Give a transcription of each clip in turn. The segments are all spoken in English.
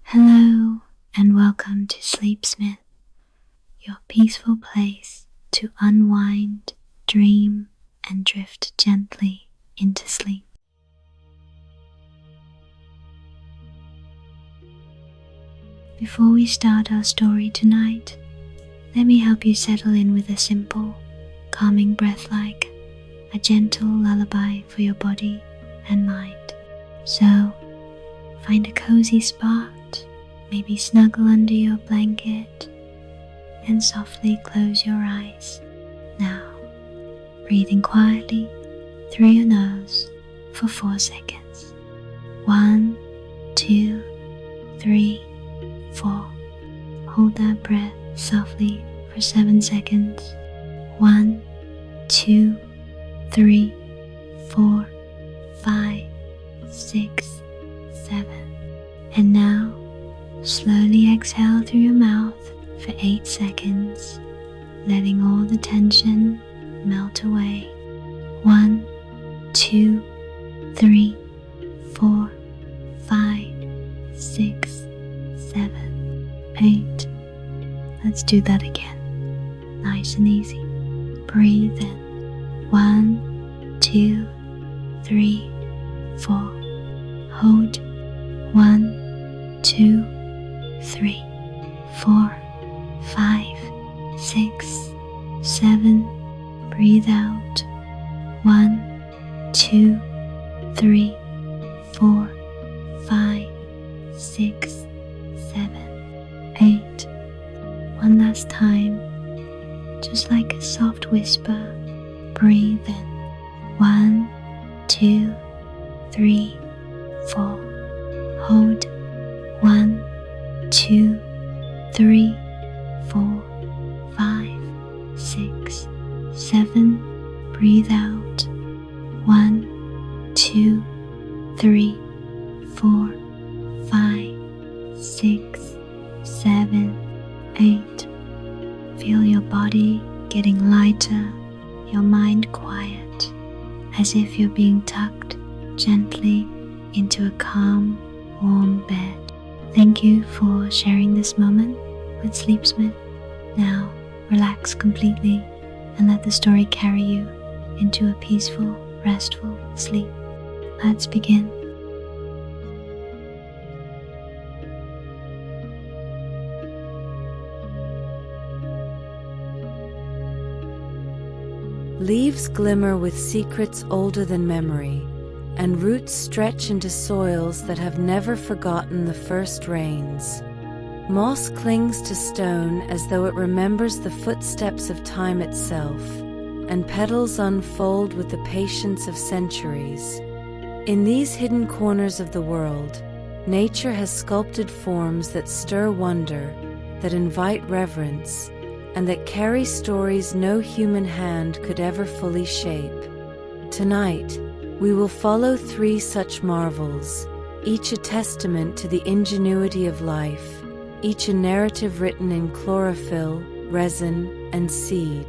Hello and welcome to Sleepsmyth, your peaceful place to unwind, dream, and drift gently into sleep. Before we start our story tonight, let me help you settle in with a simple, calming breath like a gentle lullaby for your body and mind. So, find a cozy spot, maybe snuggle under your blanket, and softly close your eyes. Now, breathing quietly through your nose for 4 seconds. 1, 2, 3, 4. Hold that breath softly for 7 seconds. 1, 2, 3, 4, 5, 6, 7. And now, slowly exhale through your mouth for 8 seconds, letting all the tension melt away. 1, 2, 3, 4, 5, 6, 7, 8. Let's do that again. Nice and easy. Breathe in. 1, 2, 3, 4. Hold. 1, 2, 3, 4, 5, 6, 7. Breathe out. 1, 2, 3, 4, 5, 6, 7, 8. One last time, just like a soft whisper. Breathe in. 1, 2, 3, 4. Hold. 1, 2, 3, 4, 5, 6, 7. Breathe out. 1, 2, 3, 4, 5, 6, 7, 8. Feel your body getting lighter, your mind quiet, as if you're being tucked gently into a calm, warm bed. Thank you for sharing this moment with Sleepsmyth. Now, relax completely and let the story carry you into a peaceful, restful sleep. Let's begin. Leaves glimmer with secrets older than memory, and roots stretch into soils that have never forgotten the first rains. Moss clings to stone as though it remembers the footsteps of time itself, and petals unfold with the patience of centuries. In these hidden corners of the world, nature has sculpted forms that stir wonder, that invite reverence, and that carry stories no human hand could ever fully shape. Tonight, we will follow 3 such marvels, each a testament to the ingenuity of life, each a narrative written in chlorophyll, resin, and seed.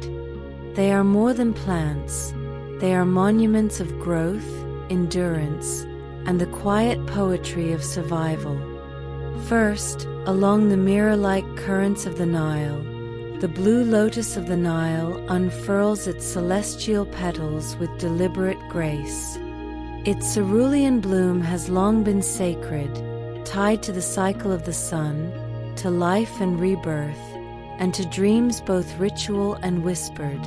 They are more than plants. They are monuments of growth, endurance, and the quiet poetry of survival. First, along the mirror-like currents of the Nile, the blue lotus of the Nile unfurls its celestial petals with deliberate grace. Its cerulean bloom has long been sacred, tied to the cycle of the sun, to life and rebirth, and to dreams both ritual and whispered.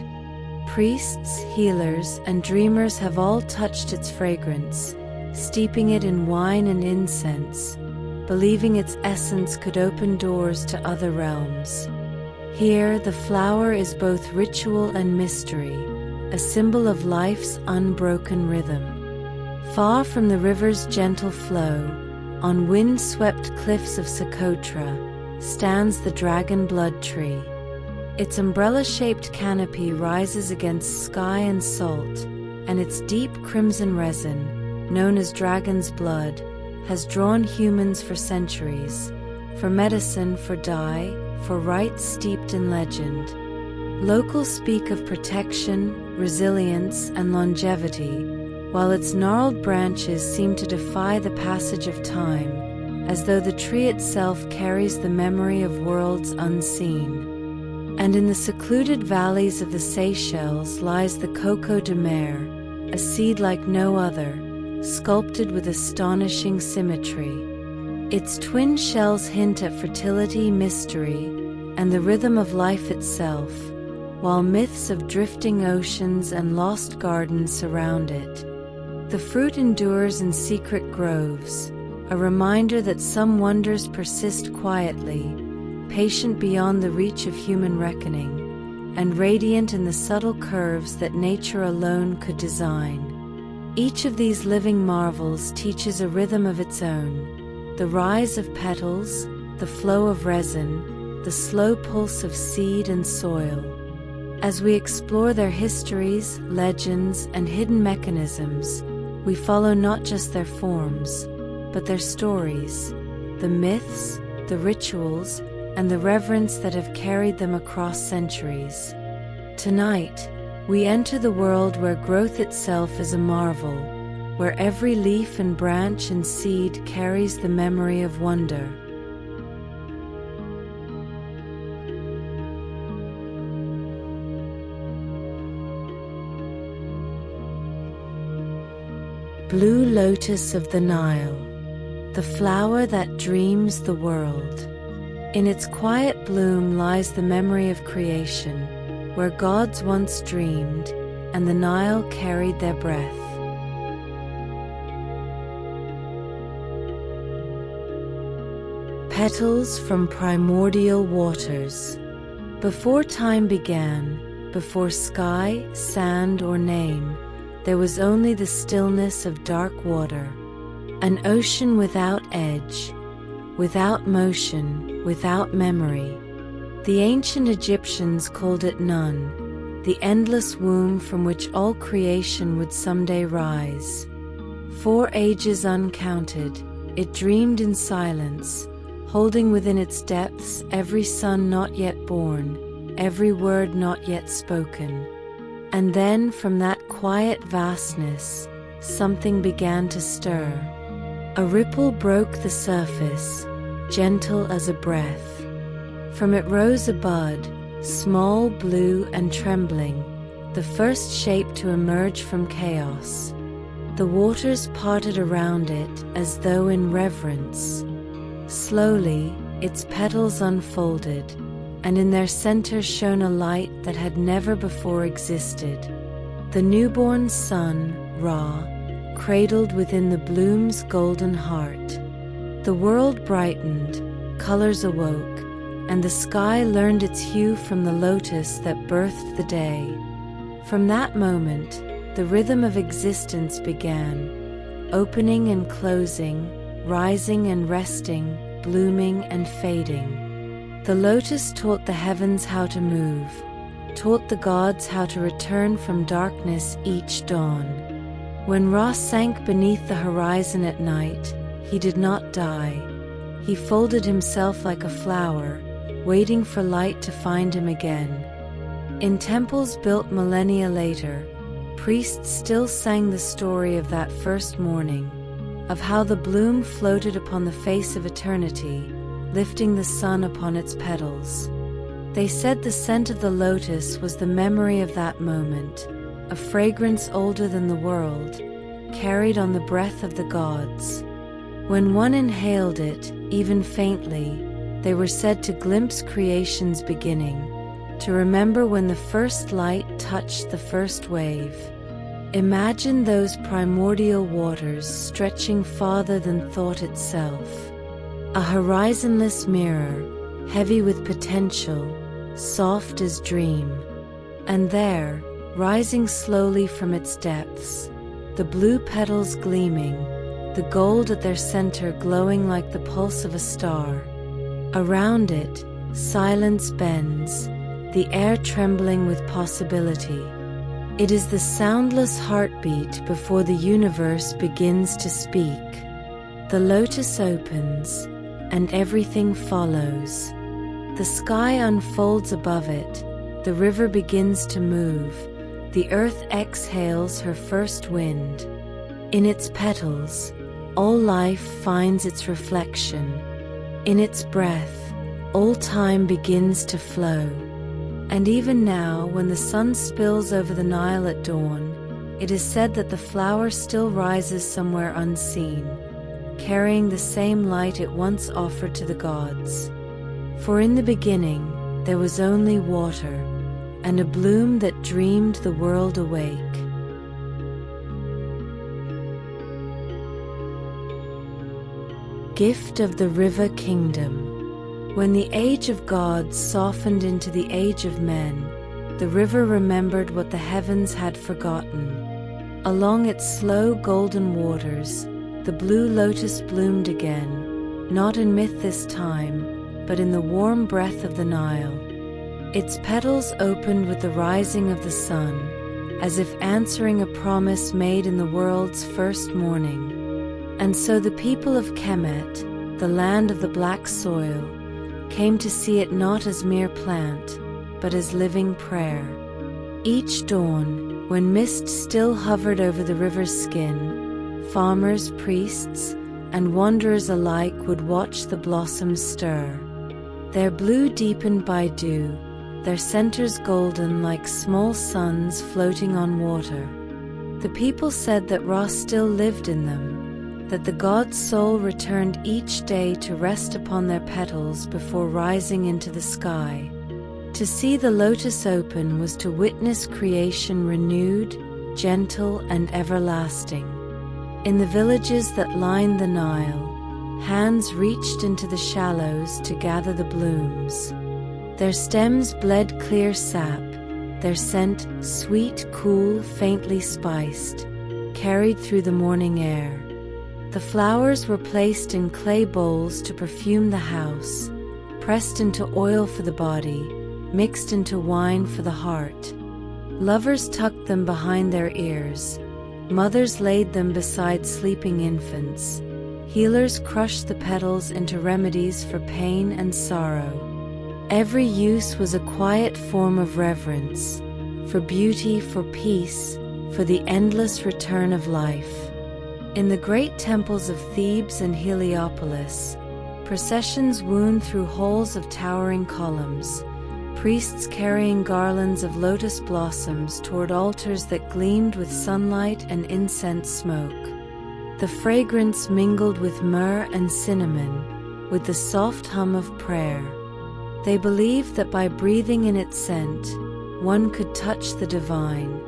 Priests, healers, and dreamers have all touched its fragrance, steeping it in wine and incense, believing its essence could open doors to other realms. Here, the flower is both ritual and mystery, a symbol of life's unbroken rhythm. Far from the river's gentle flow, on windswept cliffs of Socotra, stands the dragon blood tree. Its umbrella-shaped canopy rises against sky and salt, and its deep crimson resin, known as dragon's blood, has drawn humans for centuries, for medicine, for dye, for rites steeped in legend. Locals speak of protection, resilience, and longevity, while its gnarled branches seem to defy the passage of time, as though the tree itself carries the memory of worlds unseen. And in the secluded valleys of the Seychelles lies the Coco de Mer, a seed like no other, sculpted with astonishing symmetry. Its twin shells hint at fertility, mystery, and the rhythm of life itself, while myths of drifting oceans and lost gardens surround it. The fruit endures in secret groves, a reminder that some wonders persist quietly, patient beyond the reach of human reckoning, and radiant in the subtle curves that nature alone could design. Each of these living marvels teaches a rhythm of its own: the rise of petals, the flow of resin, the slow pulse of seed and soil. As we explore their histories, legends, and hidden mechanisms, we follow not just their forms, but their stories, the myths, the rituals, and the reverence that have carried them across centuries. Tonight, we enter the world where growth itself is a marvel, where every leaf and branch and seed carries the memory of wonder. Blue lotus of the Nile, the flower that dreams the world. In its quiet bloom lies the memory of creation, where gods once dreamed, and the Nile carried their breath. Petals from primordial waters. Before time began, before sky, sand, or name, there was only the stillness of dark water, an ocean without edge, without motion, without memory. The ancient Egyptians called it Nun, the endless womb from which all creation would someday rise. For ages uncounted, it dreamed in silence, holding within its depths every son not yet born, every word not yet spoken. And then, from that quiet vastness, something began to stir. A ripple broke the surface, gentle as a breath. From it rose a bud, small, blue, and trembling, the first shape to emerge from chaos. The waters parted around it as though in reverence. Slowly, its petals unfolded, and in their center shone a light that had never before existed. The newborn sun, Ra, cradled within the bloom's golden heart. The world brightened, colors awoke, and the sky learned its hue from the lotus that birthed the day. From that moment, the rhythm of existence began, opening and closing, rising and resting, blooming and fading. The lotus taught the heavens how to move, taught the gods how to return from darkness each dawn. When Ra sank beneath the horizon at night, he did not die. He folded himself like a flower, waiting for light to find him again. In temples built millennia later, priests still sang the story of that first morning, of how the bloom floated upon the face of eternity, lifting the sun upon its petals. They said the scent of the lotus was the memory of that moment, a fragrance older than the world, carried on the breath of the gods. When one inhaled it, even faintly, they were said to glimpse creation's beginning, to remember when the first light touched the first wave. Imagine those primordial waters stretching farther than thought itself. A horizonless mirror, heavy with potential, soft as dream. And there, rising slowly from its depths, the blue petals gleaming, the gold at their center glowing like the pulse of a star. Around it, silence bends, the air trembling with possibility. It is the soundless heartbeat before the universe begins to speak. The lotus opens, and everything follows. The sky unfolds above it, the river begins to move, the earth exhales her first wind. In its petals, all life finds its reflection. In its breath, all time begins to flow. And even now, when the sun spills over the Nile at dawn, it is said that the flower still rises somewhere unseen, carrying the same light it once offered to the gods. For in the beginning, there was only water, and a bloom that dreamed the world awake. Gift of the River Kingdom. When the age of gods softened into the age of men, the river remembered what the heavens had forgotten. Along its slow golden waters, the blue lotus bloomed again, not in myth this time, but in the warm breath of the Nile. Its petals opened with the rising of the sun, as if answering a promise made in the world's first morning. And so the people of Kemet, the land of the black soil, came to see it not as mere plant, but as living prayer. Each dawn, when mist still hovered over the river's skin, farmers, priests, and wanderers alike would watch the blossoms stir. Their blue deepened by dew, their centers golden like small suns floating on water. The people said that Ra still lived in them, that the god's soul returned each day to rest upon their petals before rising into the sky. To see the lotus open was to witness creation renewed, gentle, and everlasting. In the villages that lined the Nile, hands reached into the shallows to gather the blooms. Their stems bled clear sap, their scent sweet, cool, faintly spiced, carried through the morning air. The flowers were placed in clay bowls to perfume the house, pressed into oil for the body, mixed into wine for the heart. Lovers tucked them behind their ears, mothers laid them beside sleeping infants, healers crushed the petals into remedies for pain and sorrow. Every use was a quiet form of reverence, for beauty, for peace, for the endless return of life. In the great temples of Thebes and Heliopolis, processions wound through holes of towering columns, priests carrying garlands of lotus blossoms toward altars that gleamed with sunlight and incense smoke. The fragrance mingled with myrrh and cinnamon, with the soft hum of prayer. They believed that by breathing in its scent, one could touch the divine,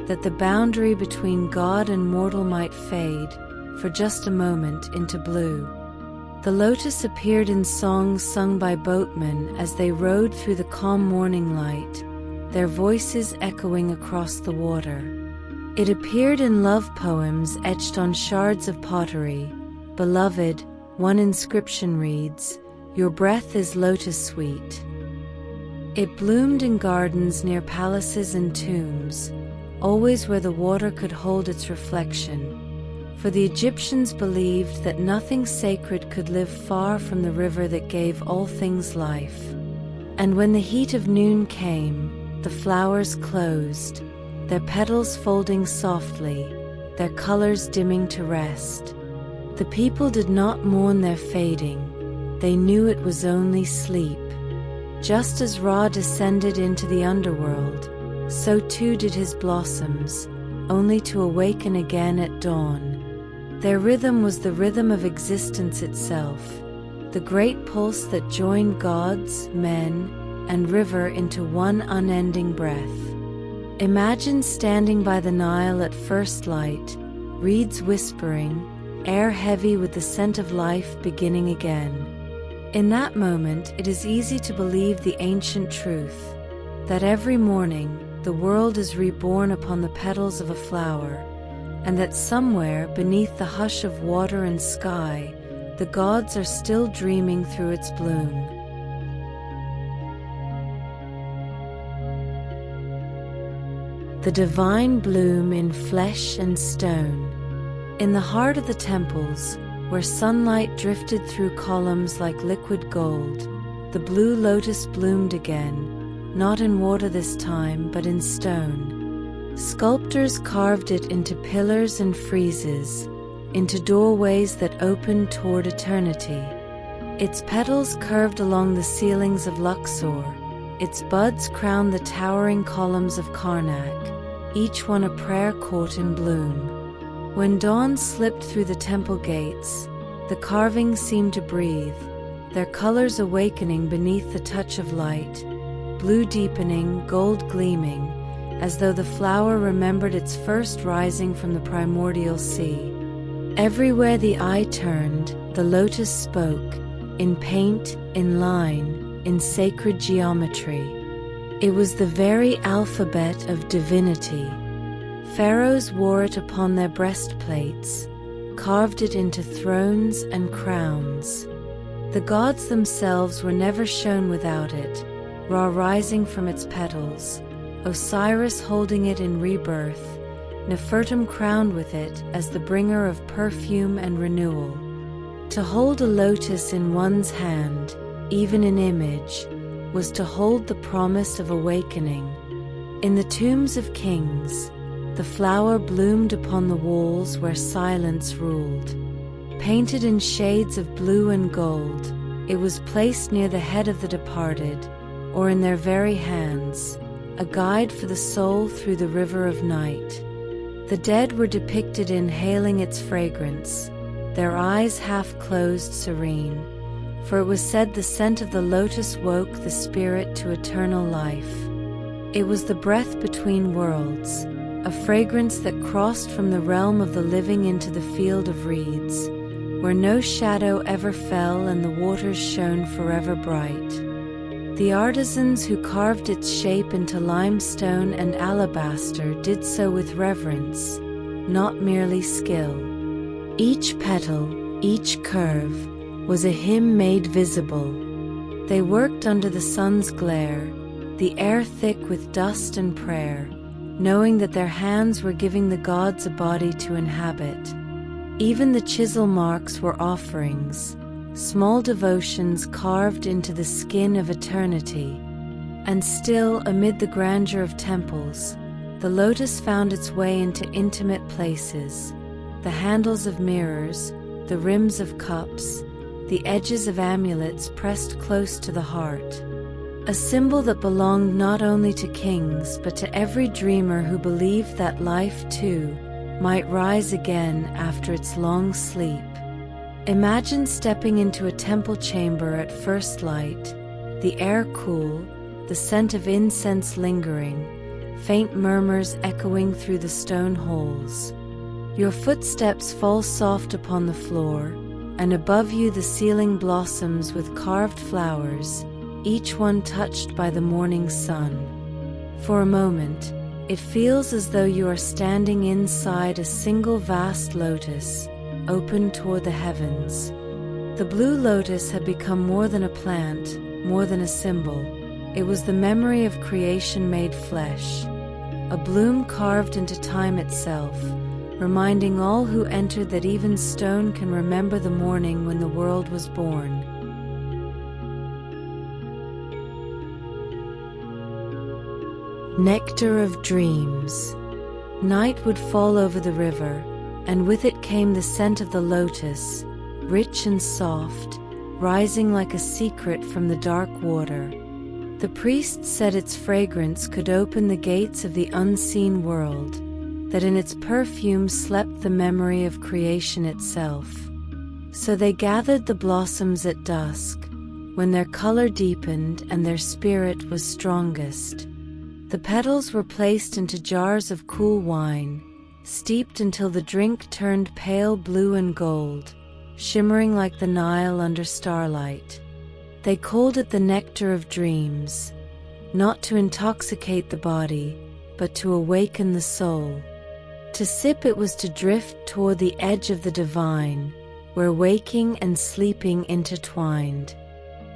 that the boundary between God and mortal might fade, for just a moment, into blue. The lotus appeared in songs sung by boatmen as they rowed through the calm morning light, their voices echoing across the water. It appeared in love poems etched on shards of pottery. Beloved, one inscription reads, "Your breath is lotus sweet." It bloomed in gardens near palaces and tombs, always where the water could hold its reflection. For the Egyptians believed that nothing sacred could live far from the river that gave all things life. And when the heat of noon came, the flowers closed, their petals folding softly, their colors dimming to rest. The people did not mourn their fading, they knew it was only sleep. Just as Ra descended into the underworld, so too did his blossoms, only to awaken again at dawn. Their rhythm was the rhythm of existence itself, the great pulse that joined gods, men, and river into one unending breath. Imagine standing by the Nile at first light, reeds whispering, air heavy with the scent of life beginning again. In that moment, it is easy to believe the ancient truth, that every morning, the world is reborn upon the petals of a flower, and that somewhere beneath the hush of water and sky, the gods are still dreaming through its bloom. The divine bloom in flesh and stone. In the heart of the temples, where sunlight drifted through columns like liquid gold, the blue lotus bloomed again, not in water this time, but in stone. Sculptors carved it into pillars and friezes, into doorways that opened toward eternity. Its petals curved along the ceilings of Luxor, its buds crowned the towering columns of Karnak, each one a prayer caught in bloom. When dawn slipped through the temple gates, the carvings seemed to breathe, their colors awakening beneath the touch of light, blue deepening, gold gleaming, as though the flower remembered its first rising from the primordial sea. Everywhere the eye turned, the lotus spoke, in paint, in line, in sacred geometry. It was the very alphabet of divinity. Pharaohs wore it upon their breastplates, carved it into thrones and crowns. The gods themselves were never shown without it, Ra rising from its petals, Osiris holding it in rebirth, Nefertum crowned with it as the bringer of perfume and renewal. To hold a lotus in one's hand, even in image, was to hold the promise of awakening. In the tombs of kings, the flower bloomed upon the walls where silence ruled. Painted in shades of blue and gold, it was placed near the head of the departed, or in their very hands, a guide for the soul through the river of night. The dead were depicted inhaling its fragrance, their eyes half closed, serene, for it was said the scent of the lotus woke the spirit to eternal life. It was the breath between worlds, a fragrance that crossed from the realm of the living into the field of reeds, where no shadow ever fell and the waters shone forever bright. The artisans who carved its shape into limestone and alabaster did so with reverence, not merely skill. Each petal, each curve, was a hymn made visible. They worked under the sun's glare, the air thick with dust and prayer, knowing that their hands were giving the gods a body to inhabit. Even the chisel marks were offerings, small devotions carved into the skin of eternity. And still, amid the grandeur of temples, the lotus found its way into intimate places, the handles of mirrors, the rims of cups, the edges of amulets pressed close to the heart. A symbol that belonged not only to kings but to every dreamer who believed that life, too, might rise again after its long sleep. Imagine stepping into a temple chamber at first light, the air cool, the scent of incense lingering, faint murmurs echoing through the stone halls. Your footsteps fall soft upon the floor, and above you the ceiling blossoms with carved flowers, each one touched by the morning sun. For a moment, it feels as though you are standing inside a single vast lotus, open toward the heavens. The blue lotus had become more than a plant, more than a symbol. It was the memory of creation made flesh, a bloom carved into time itself, reminding all who entered that even stone can remember the morning when the world was born. Nectar of dreams. Night would fall over the river, and with it came the scent of the lotus, rich and soft, rising like a secret from the dark water. The priests said its fragrance could open the gates of the unseen world, that in its perfume slept the memory of creation itself. So they gathered the blossoms at dusk, when their color deepened and their spirit was strongest. The petals were placed into jars of cool wine, steeped until the drink turned pale blue and gold, shimmering like the Nile under starlight. They called it the nectar of dreams, not to intoxicate the body, but to awaken the soul. To sip it was to drift toward the edge of the divine, where waking and sleeping intertwined.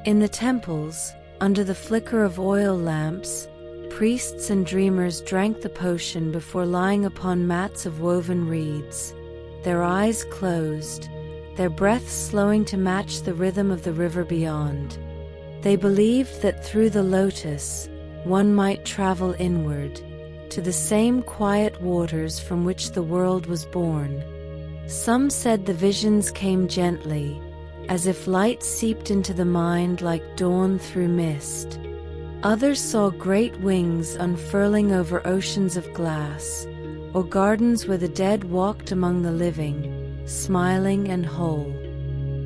In the temples, under the flicker of oil lamps, priests and dreamers drank the potion before lying upon mats of woven reeds, their eyes closed, their breath slowing to match the rhythm of the river beyond. They believed that through the lotus, one might travel inward, to the same quiet waters from which the world was born. Some said the visions came gently, as if light seeped into the mind like dawn through mist. Others saw great wings unfurling over oceans of glass, or gardens where the dead walked among the living, smiling and whole.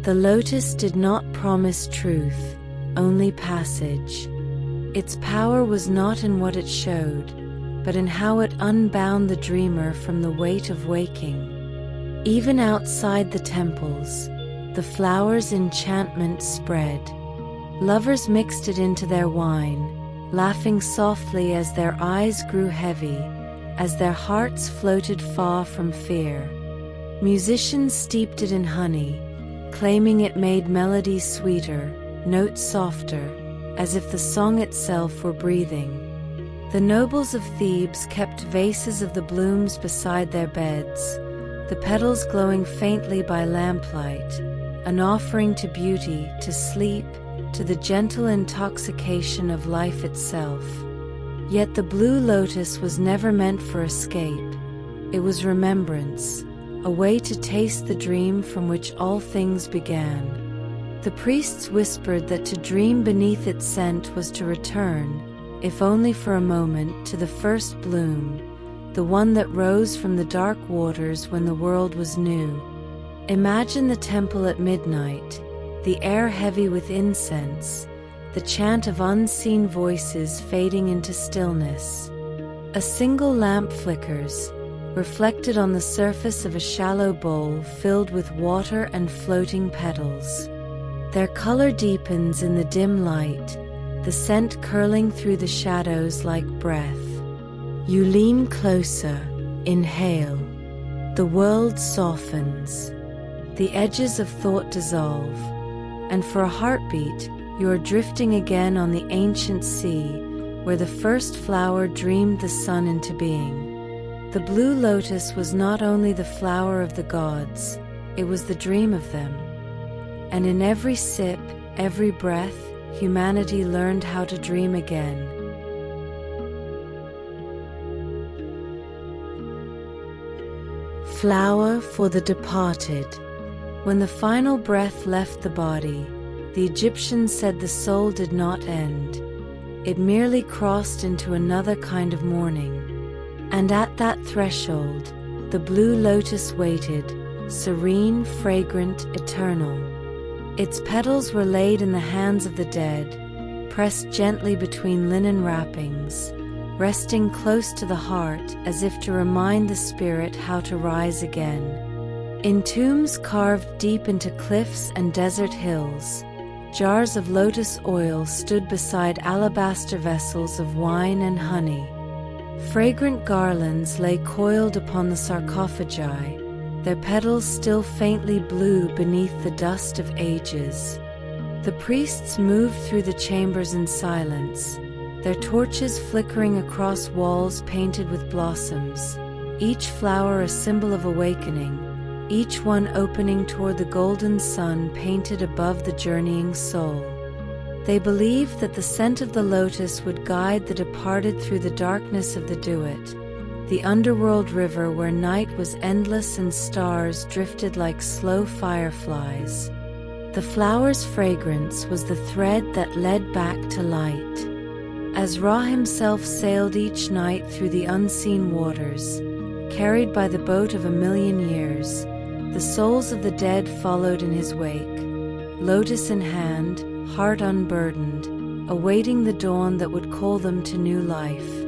The lotus did not promise truth, only passage. Its power was not in what it showed, but in how it unbound the dreamer from the weight of waking. Even outside the temples, the flower's enchantment spread. Lovers mixed it into their wine, laughing softly as their eyes grew heavy, as their hearts floated far from fear. Musicians steeped it in honey, claiming it made melodies sweeter, notes softer, as if the song itself were breathing. The nobles of Thebes kept vases of the blooms beside their beds, the petals glowing faintly by lamplight, an offering to beauty, to sleep, to the gentle intoxication of life itself. Yet the blue lotus was never meant for escape. It was remembrance, a way to taste the dream from which all things began. The priests whispered that to dream beneath its scent was to return, if only for a moment, to the first bloom, the one that rose from the dark waters when the world was new. Imagine the temple at midnight, the air heavy with incense, the chant of unseen voices fading into stillness. A single lamp flickers, reflected on the surface of a shallow bowl filled with water and floating petals. Their color deepens in the dim light, the scent curling through the shadows like breath. You lean closer, inhale. The world softens. The edges of thought dissolve, and for a heartbeat, you are drifting again on the ancient sea, where the first flower dreamed the sun into being. The blue lotus was not only the flower of the gods, it was the dream of them. And in every sip, every breath, humanity learned how to dream again. Flower for the departed. When the final breath left the body, the Egyptians said the soul did not end. It merely crossed into another kind of mourning. And at that threshold, the blue lotus waited, serene, fragrant, eternal. Its petals were laid in the hands of the dead, pressed gently between linen wrappings, resting close to the heart as if to remind the spirit how to rise again. In tombs carved deep into cliffs and desert hills, jars of lotus oil stood beside alabaster vessels of wine and honey. Fragrant garlands lay coiled upon the sarcophagi, their petals still faintly blue beneath the dust of ages. The priests moved through the chambers in silence, their torches flickering across walls painted with blossoms, each flower a symbol of awakening, each one opening toward the golden sun painted above the journeying soul. They believed that the scent of the lotus would guide the departed through the darkness of the Duat, the underworld river where night was endless and stars drifted like slow fireflies. The flower's fragrance was the thread that led back to light. As Ra himself sailed each night through the unseen waters, carried by the boat of 1,000,000 years, the souls of the dead followed in his wake, lotus in hand, heart unburdened, awaiting the dawn that would call them to new life.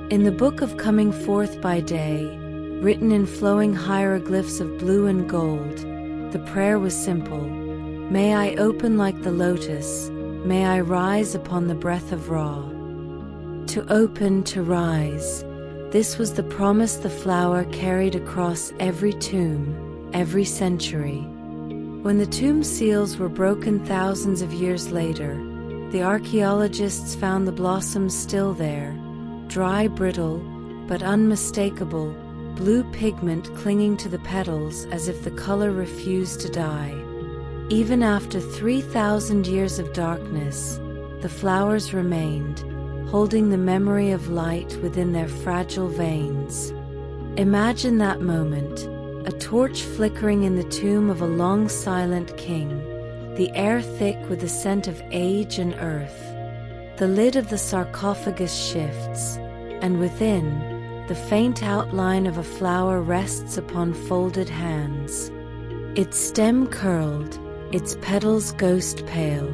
In the book of Coming Forth by Day, written in flowing hieroglyphs of blue and gold, the prayer was simple: may I open like the lotus, may I rise upon the breath of Ra. To open, to rise, this was the promise the flower carried across every tomb, every century. When the tomb seals were broken thousands of years later, the archaeologists found the blossoms still there, dry, brittle, but unmistakable, blue pigment clinging to the petals as if the color refused to die. Even after 3,000 years of darkness, the flowers remained, holding the memory of light within their fragile veins. Imagine that moment, a torch flickering in the tomb of a long silent king, the air thick with the scent of age and earth. The lid of the sarcophagus shifts, and within, the faint outline of a flower rests upon folded hands. Its stem curled, its petals ghost pale.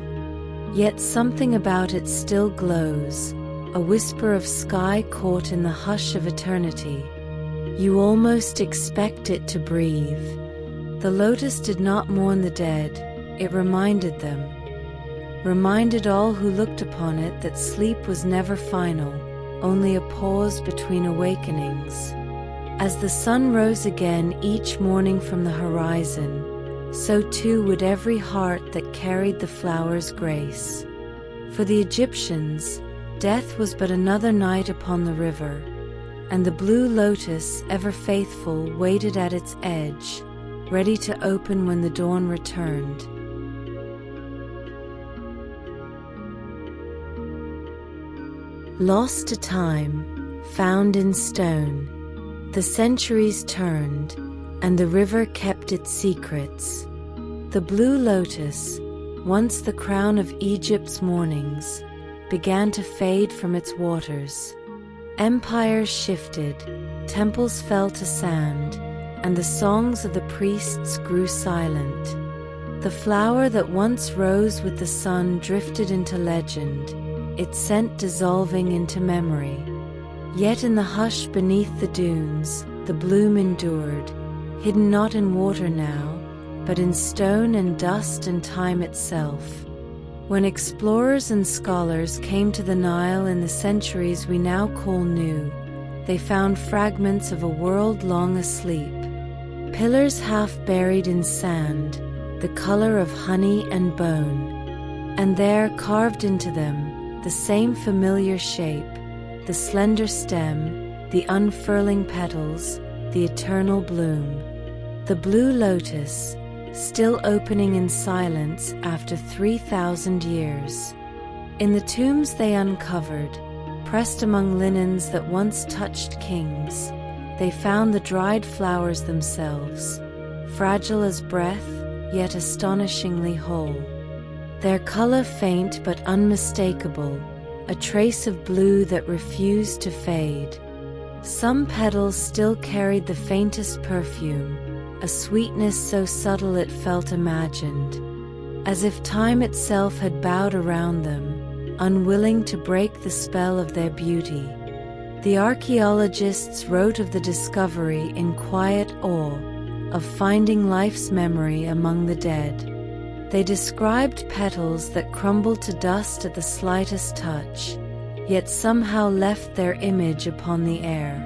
Yet something about it still glows, a whisper of sky caught in the hush of eternity. You almost expect it to breathe. The lotus did not mourn the dead, it reminded them. Reminded all who looked upon it that sleep was never final, only a pause between awakenings. As the sun rose again each morning from the horizon, so too would every heart that carried the flower's grace. For the Egyptians, death was but another night upon the river, and the blue lotus, ever faithful, waited at its edge, ready to open when the dawn returned. Lost to time, found in stone, the centuries turned, and the river kept its secrets. The blue lotus, once the crown of Egypt's mornings, began to fade from its waters. Empires shifted, temples fell to sand, and the songs of the priests grew silent. The flower that once rose with the sun drifted into legend, its scent dissolving into memory. Yet in the hush beneath the dunes, the bloom endured, hidden not in water now, but in stone and dust and time itself. When explorers and scholars came to the Nile in the centuries we now call new, they found fragments of a world long asleep. Pillars half buried in sand, the color of honey and bone. And there, carved into them, the same familiar shape, the slender stem, the unfurling petals, the eternal bloom. The blue lotus, still opening in silence after 3,000 years. In the tombs they uncovered, pressed among linens that once touched kings, they found the dried flowers themselves, fragile as breath, yet astonishingly whole. Their color faint but unmistakable, a trace of blue that refused to fade. Some petals still carried the faintest perfume, a sweetness so subtle it felt imagined, as if time itself had bowed around them, unwilling to break the spell of their beauty. The archaeologists wrote of the discovery in quiet awe, of finding life's memory among the dead. They described petals that crumbled to dust at the slightest touch, yet somehow left their image upon the air.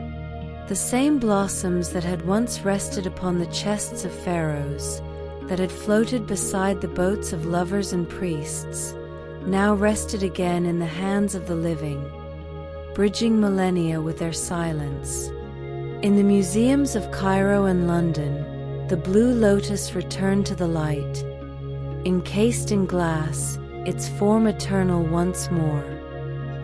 The same blossoms that had once rested upon the chests of pharaohs, that had floated beside the boats of lovers and priests, now rested again in the hands of the living, bridging millennia with their silence. In the museums of Cairo and London, the blue lotus returned to the light, encased in glass, its form eternal once more.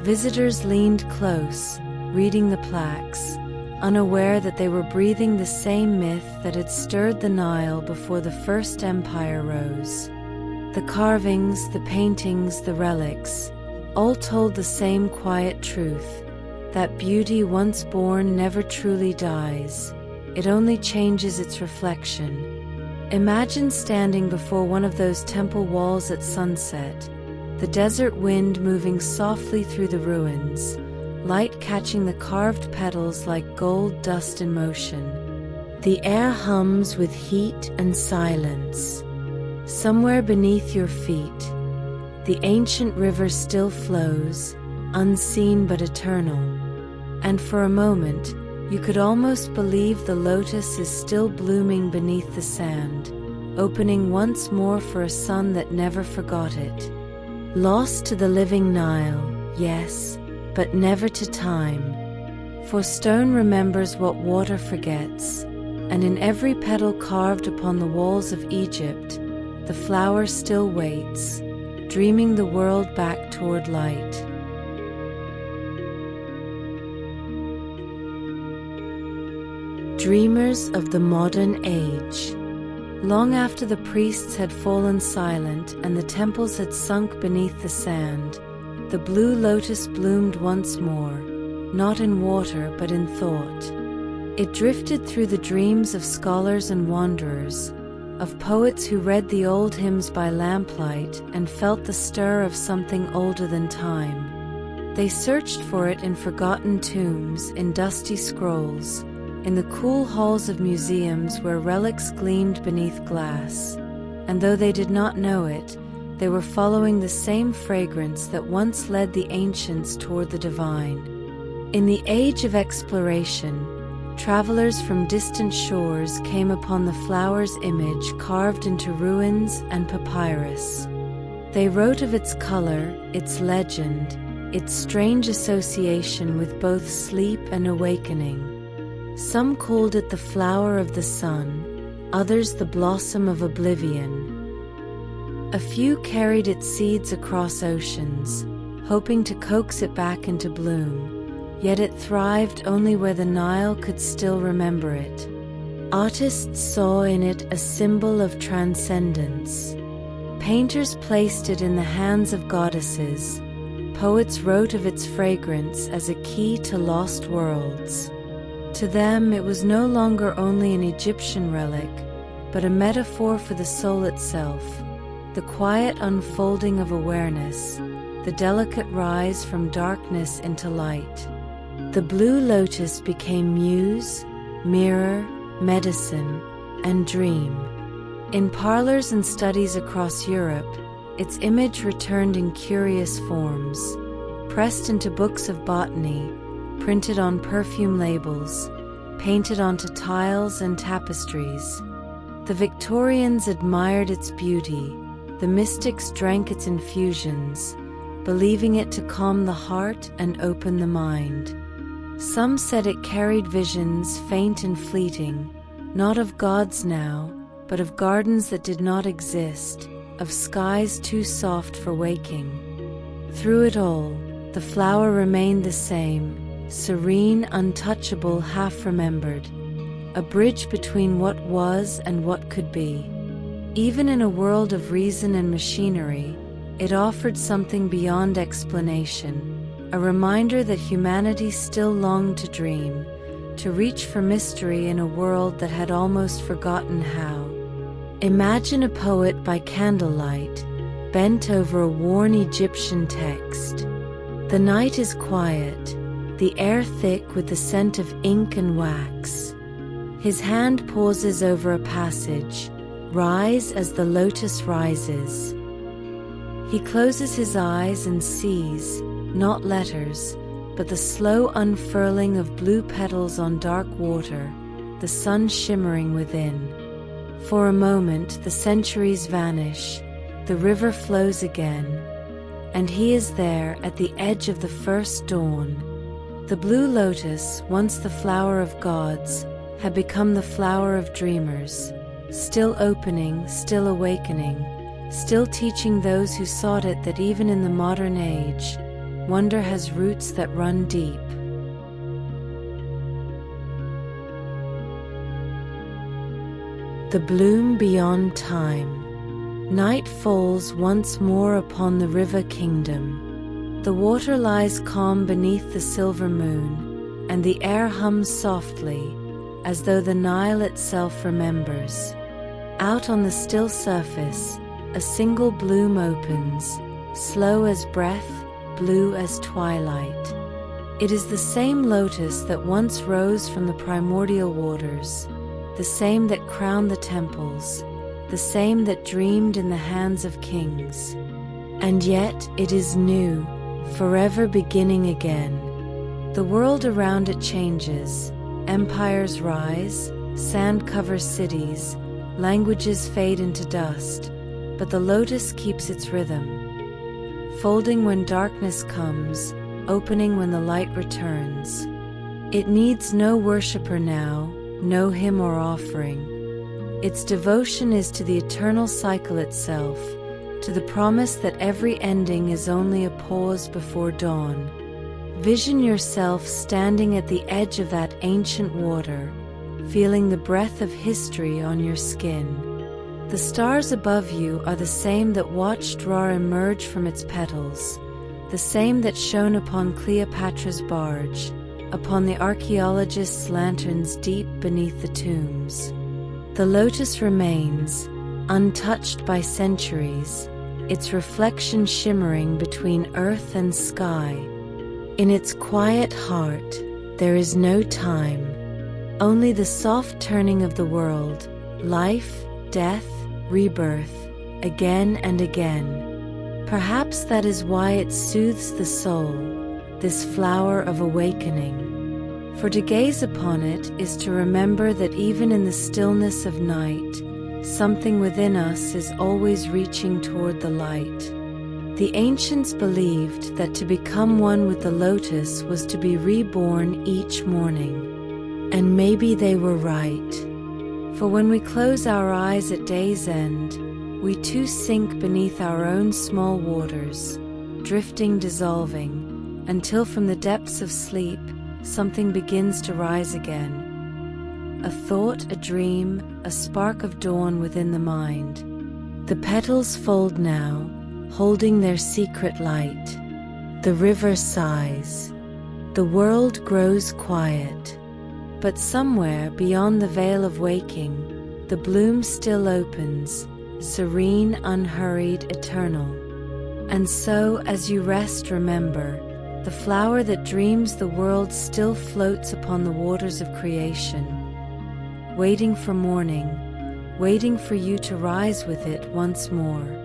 Visitors leaned close, reading the plaques, unaware that they were breathing the same myth that had stirred the Nile before the first empire rose. The carvings, the paintings, the relics, all told the same quiet truth, that beauty once born never truly dies, it only changes its reflection. Imagine standing before one of those temple walls at sunset, the desert wind moving softly through the ruins, light catching the carved petals like gold dust in motion. The air hums with heat and silence. Somewhere beneath your feet, the ancient river still flows, unseen but eternal. And for a moment, you could almost believe the lotus is still blooming beneath the sand, opening once more for a sun that never forgot it. Lost to the living Nile, yes, but never to time. For stone remembers what water forgets, and in every petal carved upon the walls of Egypt, the flower still waits, dreaming the world back toward light. dreamers of the modern age. Long after the priests had fallen silent and the temples had sunk beneath the sand, the blue lotus bloomed once more, not in water but in thought. It drifted through the dreams of scholars and wanderers, of poets who read the old hymns by lamplight and felt the stir of something older than time. They searched for it in forgotten tombs, in dusty scrolls, in the cool halls of museums where relics gleamed beneath glass. And though they did not know it, they were following the same fragrance that once led the ancients toward the divine. In the age of exploration, travelers from distant shores came upon the flower's image carved into ruins and papyrus. They wrote of its color, its legend, its strange association with both sleep and awakening. Some called it the flower of the sun, others the blossom of oblivion. A few carried its seeds across oceans, hoping to coax it back into bloom, yet it thrived only where the Nile could still remember it. Artists saw in it a symbol of transcendence. Painters placed it in the hands of goddesses. Poets wrote of its fragrance as a key to lost worlds. To them, it was no longer only an Egyptian relic, but a metaphor for the soul itself, the quiet unfolding of awareness, the delicate rise from darkness into light. The blue lotus became muse, mirror, medicine, and dream. In parlors and studies across Europe, its image returned in curious forms, pressed into books of botany, printed on perfume labels, painted onto tiles and tapestries. The Victorians admired its beauty, the mystics drank its infusions, believing it to calm the heart and open the mind. Some said it carried visions faint and fleeting, not of gods now, but of gardens that did not exist, of skies too soft for waking. Through it all, the flower remained the same, serene, untouchable, half-remembered, a bridge between what was and what could be. Even in a world of reason and machinery, it offered something beyond explanation, a reminder that humanity still longed to dream, to reach for mystery in a world that had almost forgotten how. Imagine a poet by candlelight, bent over a worn Egyptian text. The night is quiet, the air thick with the scent of ink and wax. His hand pauses over a passage, rise as the lotus rises. He closes his eyes and sees, not letters, but the slow unfurling of blue petals on dark water, the sun shimmering within. For a moment the centuries vanish, the river flows again, and he is there at the edge of the first dawn. The blue lotus, once the flower of gods, had become the flower of dreamers, still opening, still awakening, still teaching those who sought it that even in the modern age, wonder has roots that run deep. The bloom beyond time. Night falls once more upon the river kingdom. The water lies calm beneath the silver moon, and the air hums softly, as though the Nile itself remembers. Out on the still surface, a single bloom opens, slow as breath, blue as twilight. It is the same lotus that once rose from the primordial waters, the same that crowned the temples, the same that dreamed in the hands of kings. And yet it is new, forever beginning again. The world around it changes, empires rise, sand covers cities, languages fade into dust, but the lotus keeps its rhythm, folding when darkness comes, opening when the light returns. It needs no worshipper now, no hymn or offering. Its devotion is to the eternal cycle itself, to the promise that every ending is only a pause before dawn. Vision yourself standing at the edge of that ancient water, feeling the breath of history on your skin. The stars above you are the same that watched Ra emerge from its petals, the same that shone upon Cleopatra's barge, upon the archaeologists' lanterns deep beneath the tombs. The lotus remains, untouched by centuries, its reflection shimmering between earth and sky. In its quiet heart, there is no time, only the soft turning of the world, life, death, rebirth, again and again. Perhaps that is why it soothes the soul, this flower of awakening. For to gaze upon it is to remember that even in the stillness of night, something within us is always reaching toward the light. The ancients believed that to become one with the lotus was to be reborn each morning. And maybe they were right. For when we close our eyes at day's end, we too sink beneath our own small waters, drifting, dissolving, until from the depths of sleep, something begins to rise again. A thought, a dream, a spark of dawn within the mind. The petals fold now, holding their secret light. The river sighs. The world grows quiet. But somewhere beyond the veil of waking, the bloom still opens, serene, unhurried, eternal. And so, as you rest, remember, the flower that dreams the world still floats upon the waters of creation, waiting for morning, waiting for you to rise with it once more.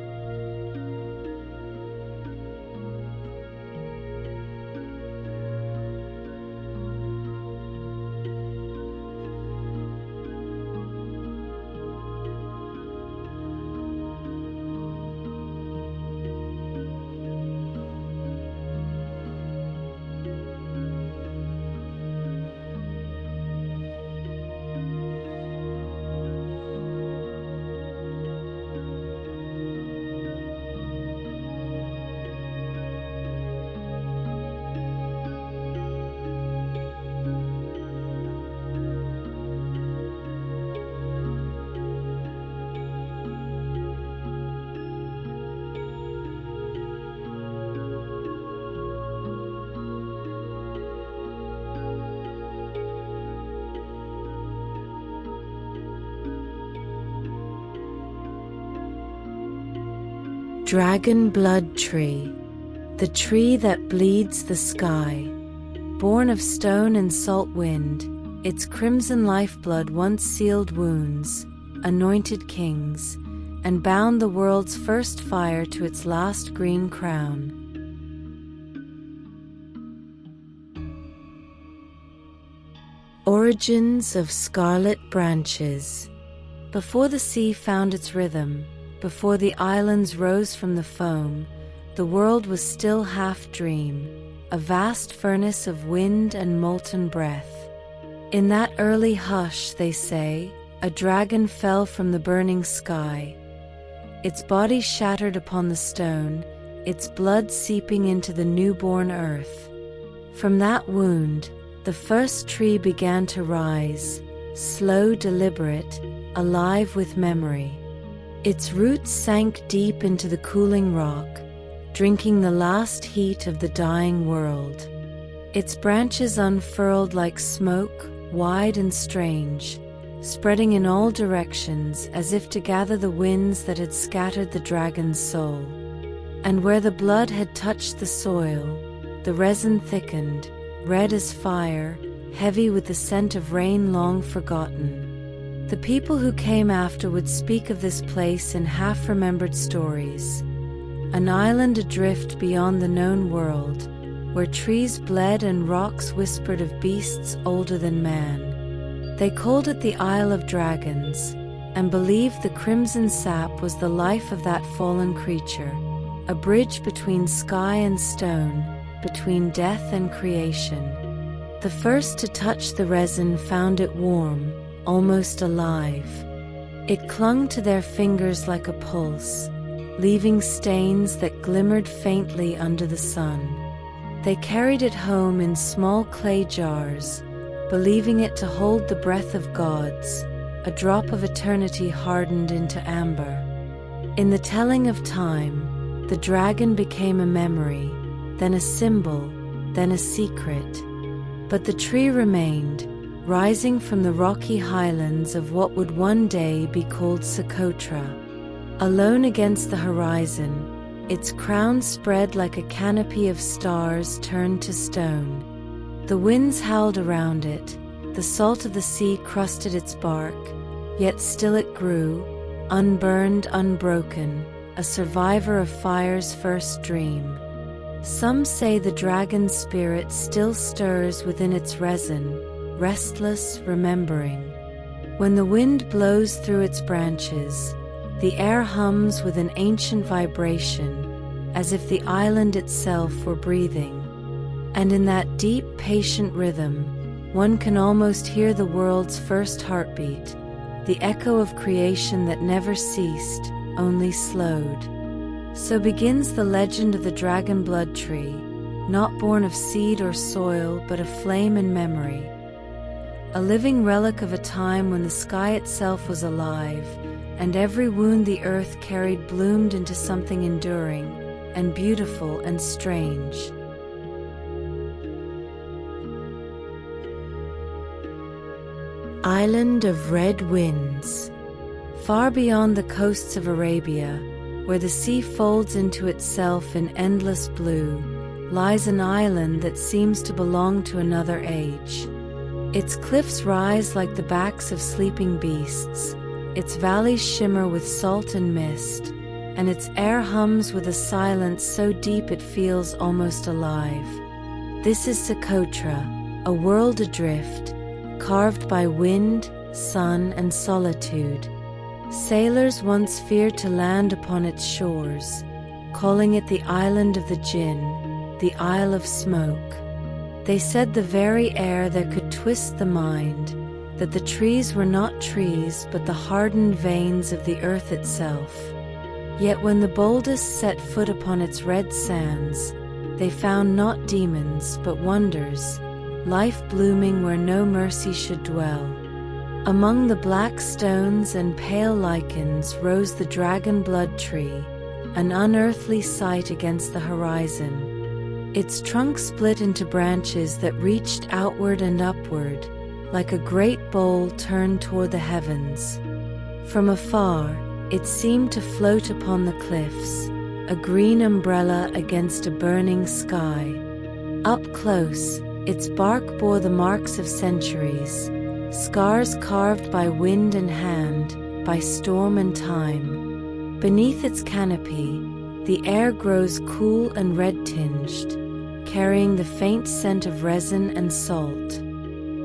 Dragon blood tree, the tree that bleeds the sky. Born of stone and salt wind, its crimson lifeblood once sealed wounds, anointed kings, and bound the world's first fire to its last green crown. Origins of scarlet branches. Before the sea found its rhythm, before the islands rose from the foam, the world was still half dream, a vast furnace of wind and molten breath. In that early hush, they say, a dragon fell from the burning sky. Its body shattered upon the stone, its blood seeping into the newborn earth. From that wound, the first tree began to rise, slow, deliberate, alive with memory. Its roots sank deep into the cooling rock, drinking the last heat of the dying world. Its branches unfurled like smoke, wide and strange, spreading in all directions as if to gather the winds that had scattered the dragon's soul. And where the blood had touched the soil, the resin thickened, red as fire, heavy with the scent of rain long forgotten. The people who came after would speak of this place in half-remembered stories, an island adrift beyond the known world, where trees bled and rocks whispered of beasts older than man. They called it the Isle of Dragons, and believed the crimson sap was the life of that fallen creature, a bridge between sky and stone, between death and creation. The first to touch the resin found it warm, almost alive. It clung to their fingers like a pulse, leaving stains that glimmered faintly under the sun. They carried it home in small clay jars, believing it to hold the breath of gods, a drop of eternity hardened into amber. In the telling of time, the dragon became a memory, then a symbol, then a secret. But the tree remained, rising from the rocky highlands of what would one day be called Socotra. Alone against the horizon, its crown spread like a canopy of stars turned to stone. The winds howled around it, the salt of the sea crusted its bark, yet still it grew, unburned, unbroken, a survivor of fire's first dream. Some say the dragon's spirit still stirs within its resin, restless, remembering. When the wind blows through its branches, the air hums with an ancient vibration, as if the island itself were breathing. And in that deep, patient rhythm, one can almost hear the world's first heartbeat, the echo of creation that never ceased, only slowed. So begins the legend of the dragon blood tree, not born of seed or soil, but of flame and memory. A living relic of a time when the sky itself was alive, and every wound the earth carried bloomed into something enduring, and beautiful and strange. Island of Red Winds. Far beyond the coasts of Arabia, where the sea folds into itself in endless blue, lies an island that seems to belong to another age. Its cliffs rise like the backs of sleeping beasts, its valleys shimmer with salt and mist, and its air hums with a silence so deep it feels almost alive. This is Socotra, a world adrift, carved by wind, sun, and solitude. Sailors once feared to land upon its shores, calling it the Island of the Jinn, the Isle of Smoke. They said the very air that could twist the mind, that the trees were not trees but the hardened veins of the earth itself. Yet when the boldest set foot upon its red sands, they found not demons but wonders, life blooming where no mercy should dwell. Among the black stones and pale lichens rose the dragon blood tree, an unearthly sight against the horizon. Its trunk split into branches that reached outward and upward, like a great bowl turned toward the heavens. From afar, it seemed to float upon the cliffs, a green umbrella against a burning sky. Up close, its bark bore the marks of centuries, scars carved by wind and hand, by storm and time. Beneath its canopy, the air grows cool and red-tinged, carrying the faint scent of resin and salt.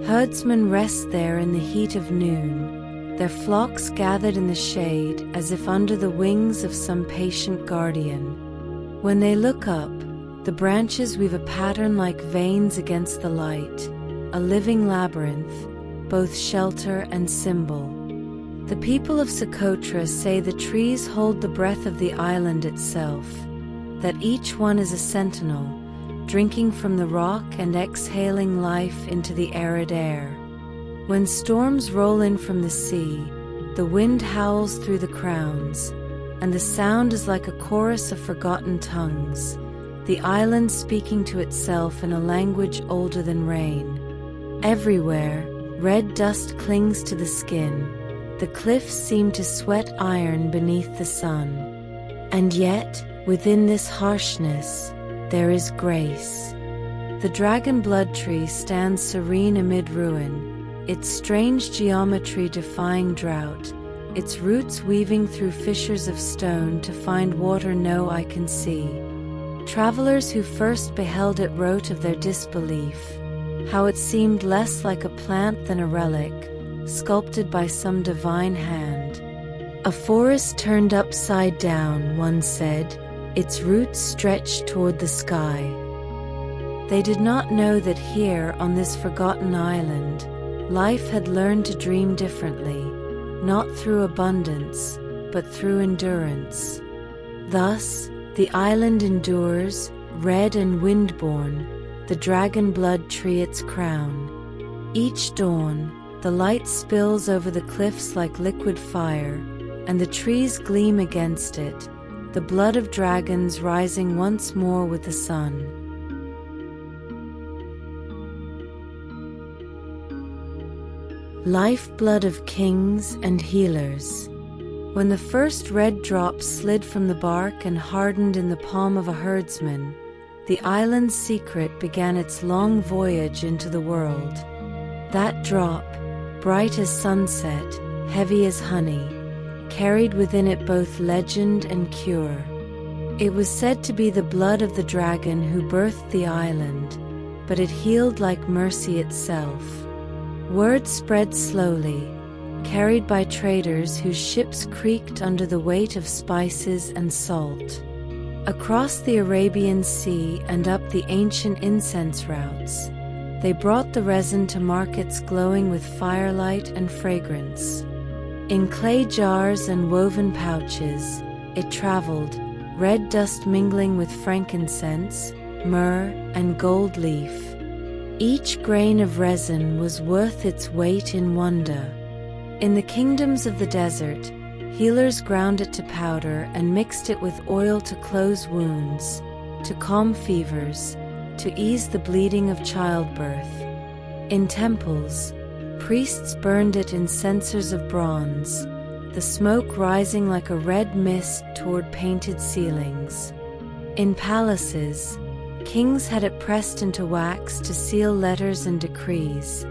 Herdsmen rest there in the heat of noon, their flocks gathered in the shade as if under the wings of some patient guardian. When they look up, the branches weave a pattern like veins against the light, a living labyrinth, both shelter and symbol. The people of Socotra say the trees hold the breath of the island itself, that each one is a sentinel, drinking from the rock and exhaling life into the arid air. When storms roll in from the sea, the wind howls through the crowns, and the sound is like a chorus of forgotten tongues, the island speaking to itself in a language older than rain. Everywhere, red dust clings to the skin. The cliffs seem to sweat iron beneath the sun. And yet, within this harshness, there is grace. The dragon blood tree stands serene amid ruin, its strange geometry defying drought, its roots weaving through fissures of stone to find water no eye can see. Travelers who first beheld it wrote of their disbelief, how it seemed less like a plant than a relic, sculpted by some divine hand. A forest turned upside down, one said, its roots stretched toward the sky. They did not know that here, on this forgotten island, life had learned to dream differently, not through abundance, but through endurance. Thus, the island endures, red and wind-born, the dragon blood tree its crown. Each dawn, the light spills over the cliffs like liquid fire, and the trees gleam against it, the blood of dragons rising once more with the sun. Lifeblood of kings and healers. When the first red drops slid from the bark and hardened in the palm of a herdsman, the island's secret began its long voyage into the world. That drop, bright as sunset, heavy as honey, carried within it both legend and cure. It was said to be the blood of the dragon who birthed the island, but it healed like mercy itself. Word spread slowly, carried by traders whose ships creaked under the weight of spices and salt. Across the Arabian Sea and up the ancient incense routes, they brought the resin to markets glowing with firelight and fragrance. In clay jars and woven pouches, it traveled, red dust mingling with frankincense, myrrh, and gold leaf. Each grain of resin was worth its weight in wonder. In the kingdoms of the desert, healers ground it to powder and mixed it with oil to close wounds, to calm fevers, to ease the bleeding of childbirth. In temples, priests burned it in censers of bronze, the smoke rising like a red mist toward painted ceilings. In palaces, kings had it pressed into wax to seal letters and decrees,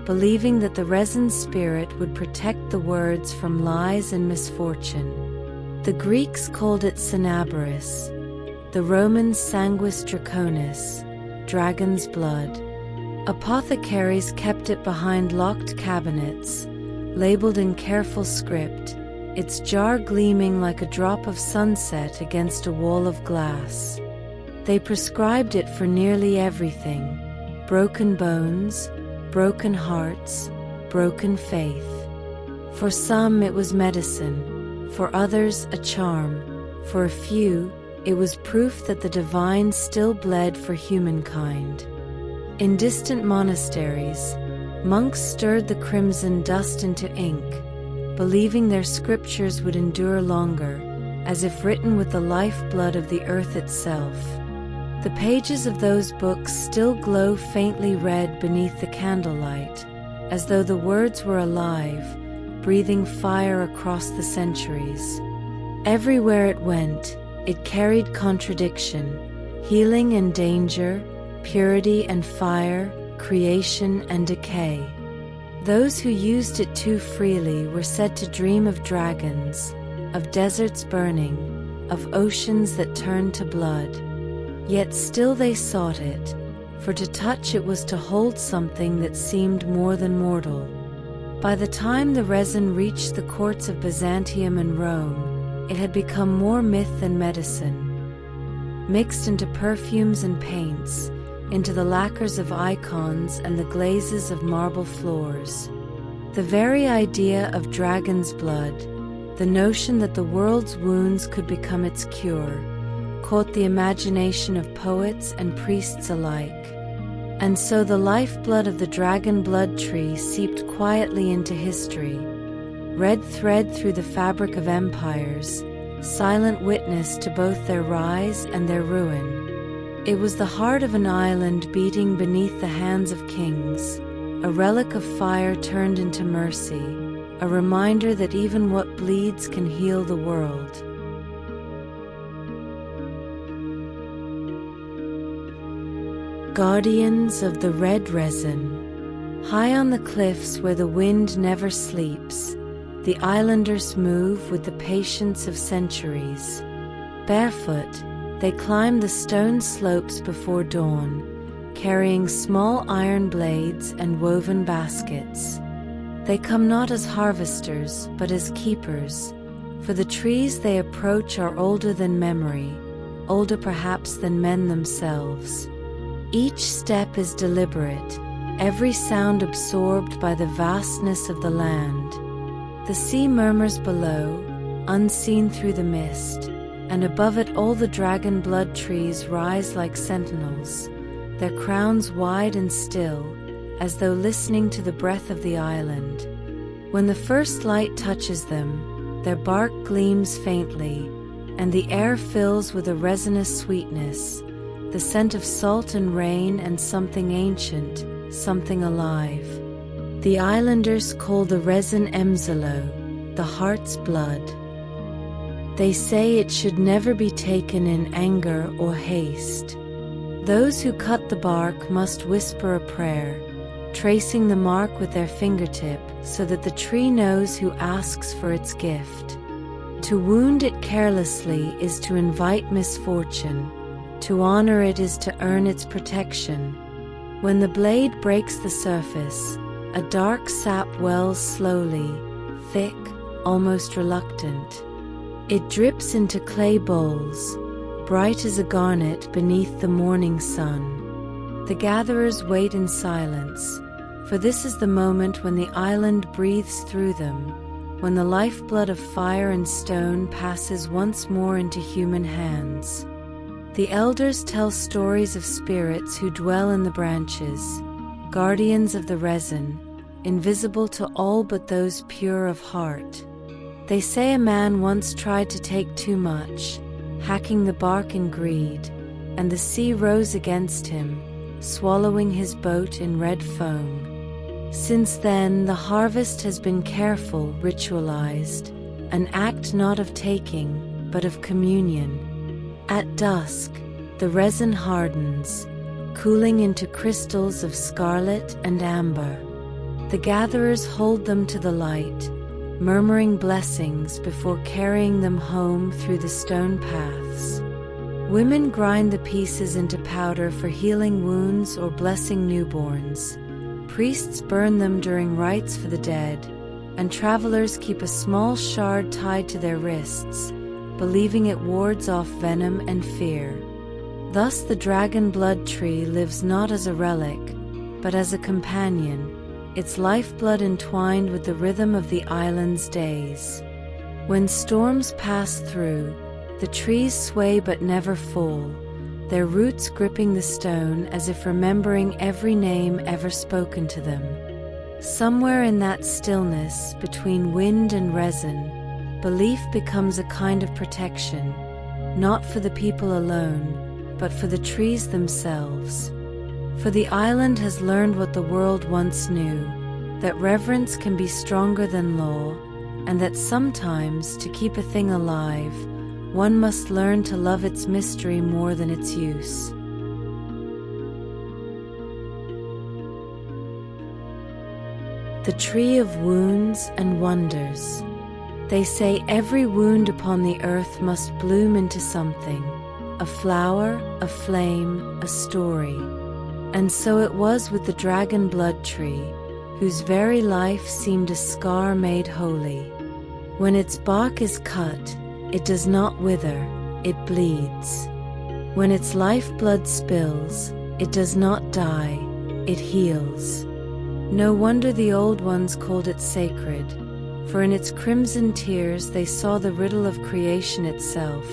believing that the resin spirit would protect the words from lies and misfortune. The Greeks called it cinnabaris, the Romans sanguis draconis, dragon's blood. Apothecaries kept it behind locked cabinets, labeled in careful script, its jar gleaming like a drop of sunset against a wall of glass. They prescribed it for nearly everything: broken bones, broken hearts, broken faith. For some it was medicine, for others a charm, for a few it was proof that the divine still bled for humankind. In distant monasteries, monks stirred the crimson dust into ink, believing their scriptures would endure longer, as if written with the lifeblood of the earth itself. The pages of those books still glow faintly red beneath the candlelight, as though the words were alive, breathing fire across the centuries. Everywhere it went, it carried contradiction, healing and danger, purity and fire, creation and decay. Those who used it too freely were said to dream of dragons, of deserts burning, of oceans that turned to blood. Yet still they sought it, for to touch it was to hold something that seemed more than mortal. By the time the resin reached the courts of Byzantium and Rome, it had become more myth than medicine, mixed into perfumes and paints, into the lacquers of icons and the glazes of marble floors. The very idea of dragon's blood, the notion that the world's wounds could become its cure, caught the imagination of poets and priests alike. And so the lifeblood of the dragon blood tree seeped quietly into history, red thread through the fabric of empires, silent witness to both their rise and their ruin. It was the heart of an island beating beneath the hands of kings, a relic of fire turned into mercy, a reminder that even what bleeds can heal the world. Guardians of the red resin. High on the cliffs where the wind never sleeps, the islanders move with the patience of centuries. Barefoot, they climb the stone slopes before dawn, carrying small iron blades and woven baskets. They come not as harvesters, but as keepers, for the trees they approach are older than memory, older perhaps than men themselves. Each step is deliberate, every sound absorbed by the vastness of the land. The sea murmurs below, unseen through the mist, and above it all the dragon blood trees rise like sentinels, their crowns wide and still, as though listening to the breath of the island. When the first light touches them, their bark gleams faintly, and the air fills with a resinous sweetness, the scent of salt and rain and something ancient, something alive. The islanders call the resin emblem, the heart's blood. They say it should never be taken in anger or haste. Those who cut the bark must whisper a prayer, tracing the mark with their fingertip so that the tree knows who asks for its gift. To wound it carelessly is to invite misfortune. To honor it is to earn its protection. When the blade breaks the surface, a dark sap wells slowly, thick, almost reluctant. It drips into clay bowls, bright as a garnet beneath the morning sun. The gatherers wait in silence, for this is the moment when the island breathes through them, when the lifeblood of fire and stone passes once more into human hands. The elders tell stories of spirits who dwell in the branches, guardians of the resin, invisible to all but those pure of heart. They say a man once tried to take too much, hacking the bark in greed, and the sea rose against him, swallowing his boat in red foam. Since then, the harvest has been careful, ritualized, an act not of taking, but of communion. At dusk, the resin hardens, cooling into crystals of scarlet and amber. The gatherers hold them to the light, murmuring blessings before carrying them home through the stone paths. Women grind the pieces into powder for healing wounds or blessing newborns. Priests burn them during rites for the dead, and travelers keep a small shard tied to their wrists, believing it wards off venom and fear. Thus the dragon blood tree lives not as a relic, but as a companion, its lifeblood entwined with the rhythm of the island's days. When storms pass through, the trees sway but never fall, their roots gripping the stone as if remembering every name ever spoken to them. Somewhere in that stillness between wind and resin, belief becomes a kind of protection, not for the people alone, but for the trees themselves. For the island has learned what the world once knew, that reverence can be stronger than law, and that sometimes, to keep a thing alive, one must learn to love its mystery more than its use. The Tree of Wounds and Wonders. They say every wound upon the earth must bloom into something, a flower, a flame, a story. And so it was with the dragon blood tree, whose very life seemed a scar made holy. When its bark is cut, it does not wither, it bleeds. When its lifeblood spills, it does not die, it heals. No wonder the old ones called it sacred, for in its crimson tears they saw the riddle of creation itself,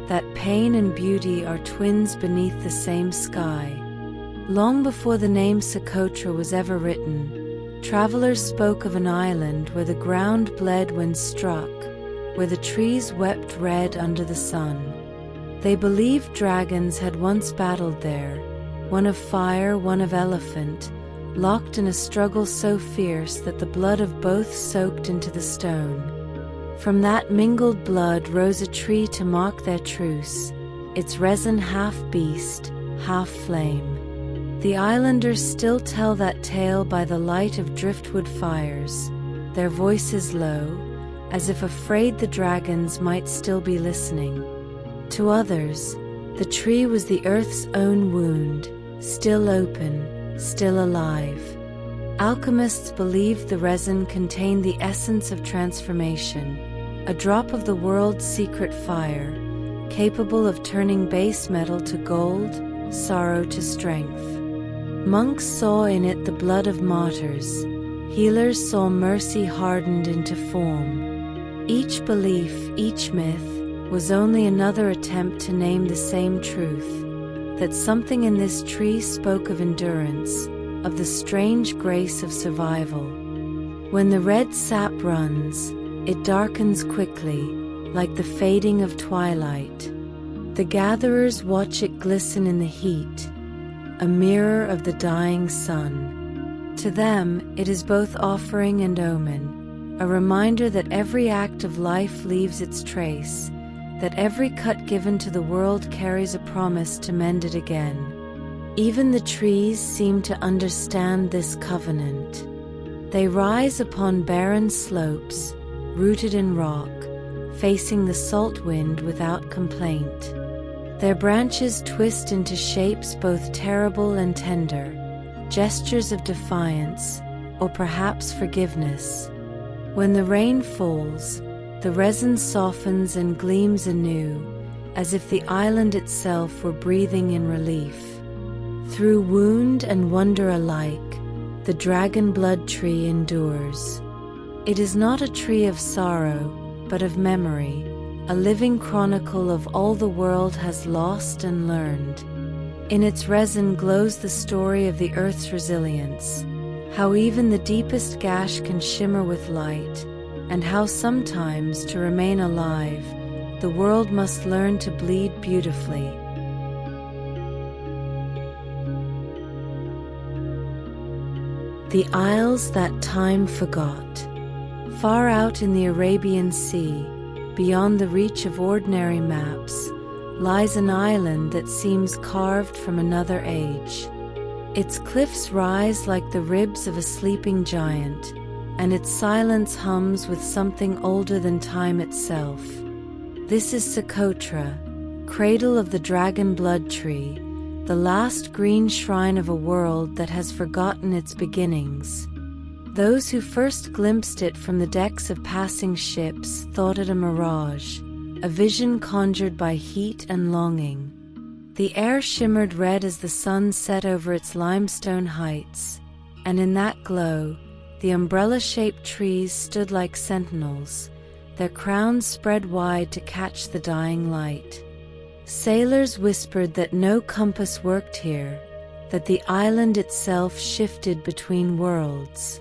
that pain and beauty are twins beneath the same sky. Long before the name Socotra was ever written, travelers spoke of an island where the ground bled when struck, where the trees wept red under the sun. They believed dragons had once battled there, one of fire, one of elephant, locked in a struggle so fierce that the blood of both soaked into the stone. From that mingled blood rose a tree to mark their truce, its resin half beast, half flame. The islanders still tell that tale by the light of driftwood fires, their voices low, as if afraid the dragons might still be listening. To others, the tree was the earth's own wound, still open, still alive. Alchemists believed the resin contained the essence of transformation, a drop of the world's secret fire, capable of turning base metal to gold, sorrow to strength. Monks saw in it the blood of martyrs, healers saw mercy hardened into form. Each belief, each myth, was only another attempt to name the same truth, that something in this tree spoke of endurance, of the strange grace of survival. When the red sap runs, it darkens quickly, like the fading of twilight. The gatherers watch it glisten in the heat, a mirror of the dying sun. To them, it is both offering and omen, a reminder that every act of life leaves its trace, that every cut given to the world carries a promise to mend it again. Even the trees seem to understand this covenant. They rise upon barren slopes, rooted in rock, facing the salt wind without complaint. Their branches twist into shapes both terrible and tender, gestures of defiance, or perhaps forgiveness. When the rain falls, the resin softens and gleams anew, as if the island itself were breathing in relief. Through wound and wonder alike, the dragon blood tree endures. It is not a tree of sorrow, but of memory, a living chronicle of all the world has lost and learned. In its resin glows the story of the earth's resilience, how even the deepest gash can shimmer with light, and how sometimes, to remain alive, the world must learn to bleed beautifully. The isles that time forgot. Far out in the Arabian Sea, beyond the reach of ordinary maps, lies an island that seems carved from another age. Its cliffs rise like the ribs of a sleeping giant, and its silence hums with something older than time itself. This is Socotra, cradle of the dragon blood tree, the last green shrine of a world that has forgotten its beginnings. Those who first glimpsed it from the decks of passing ships thought it a mirage, a vision conjured by heat and longing. The air shimmered red as the sun set over its limestone heights, and in that glow, the umbrella-shaped trees stood like sentinels, their crowns spread wide to catch the dying light. Sailors whispered that no compass worked here, that the island itself shifted between worlds.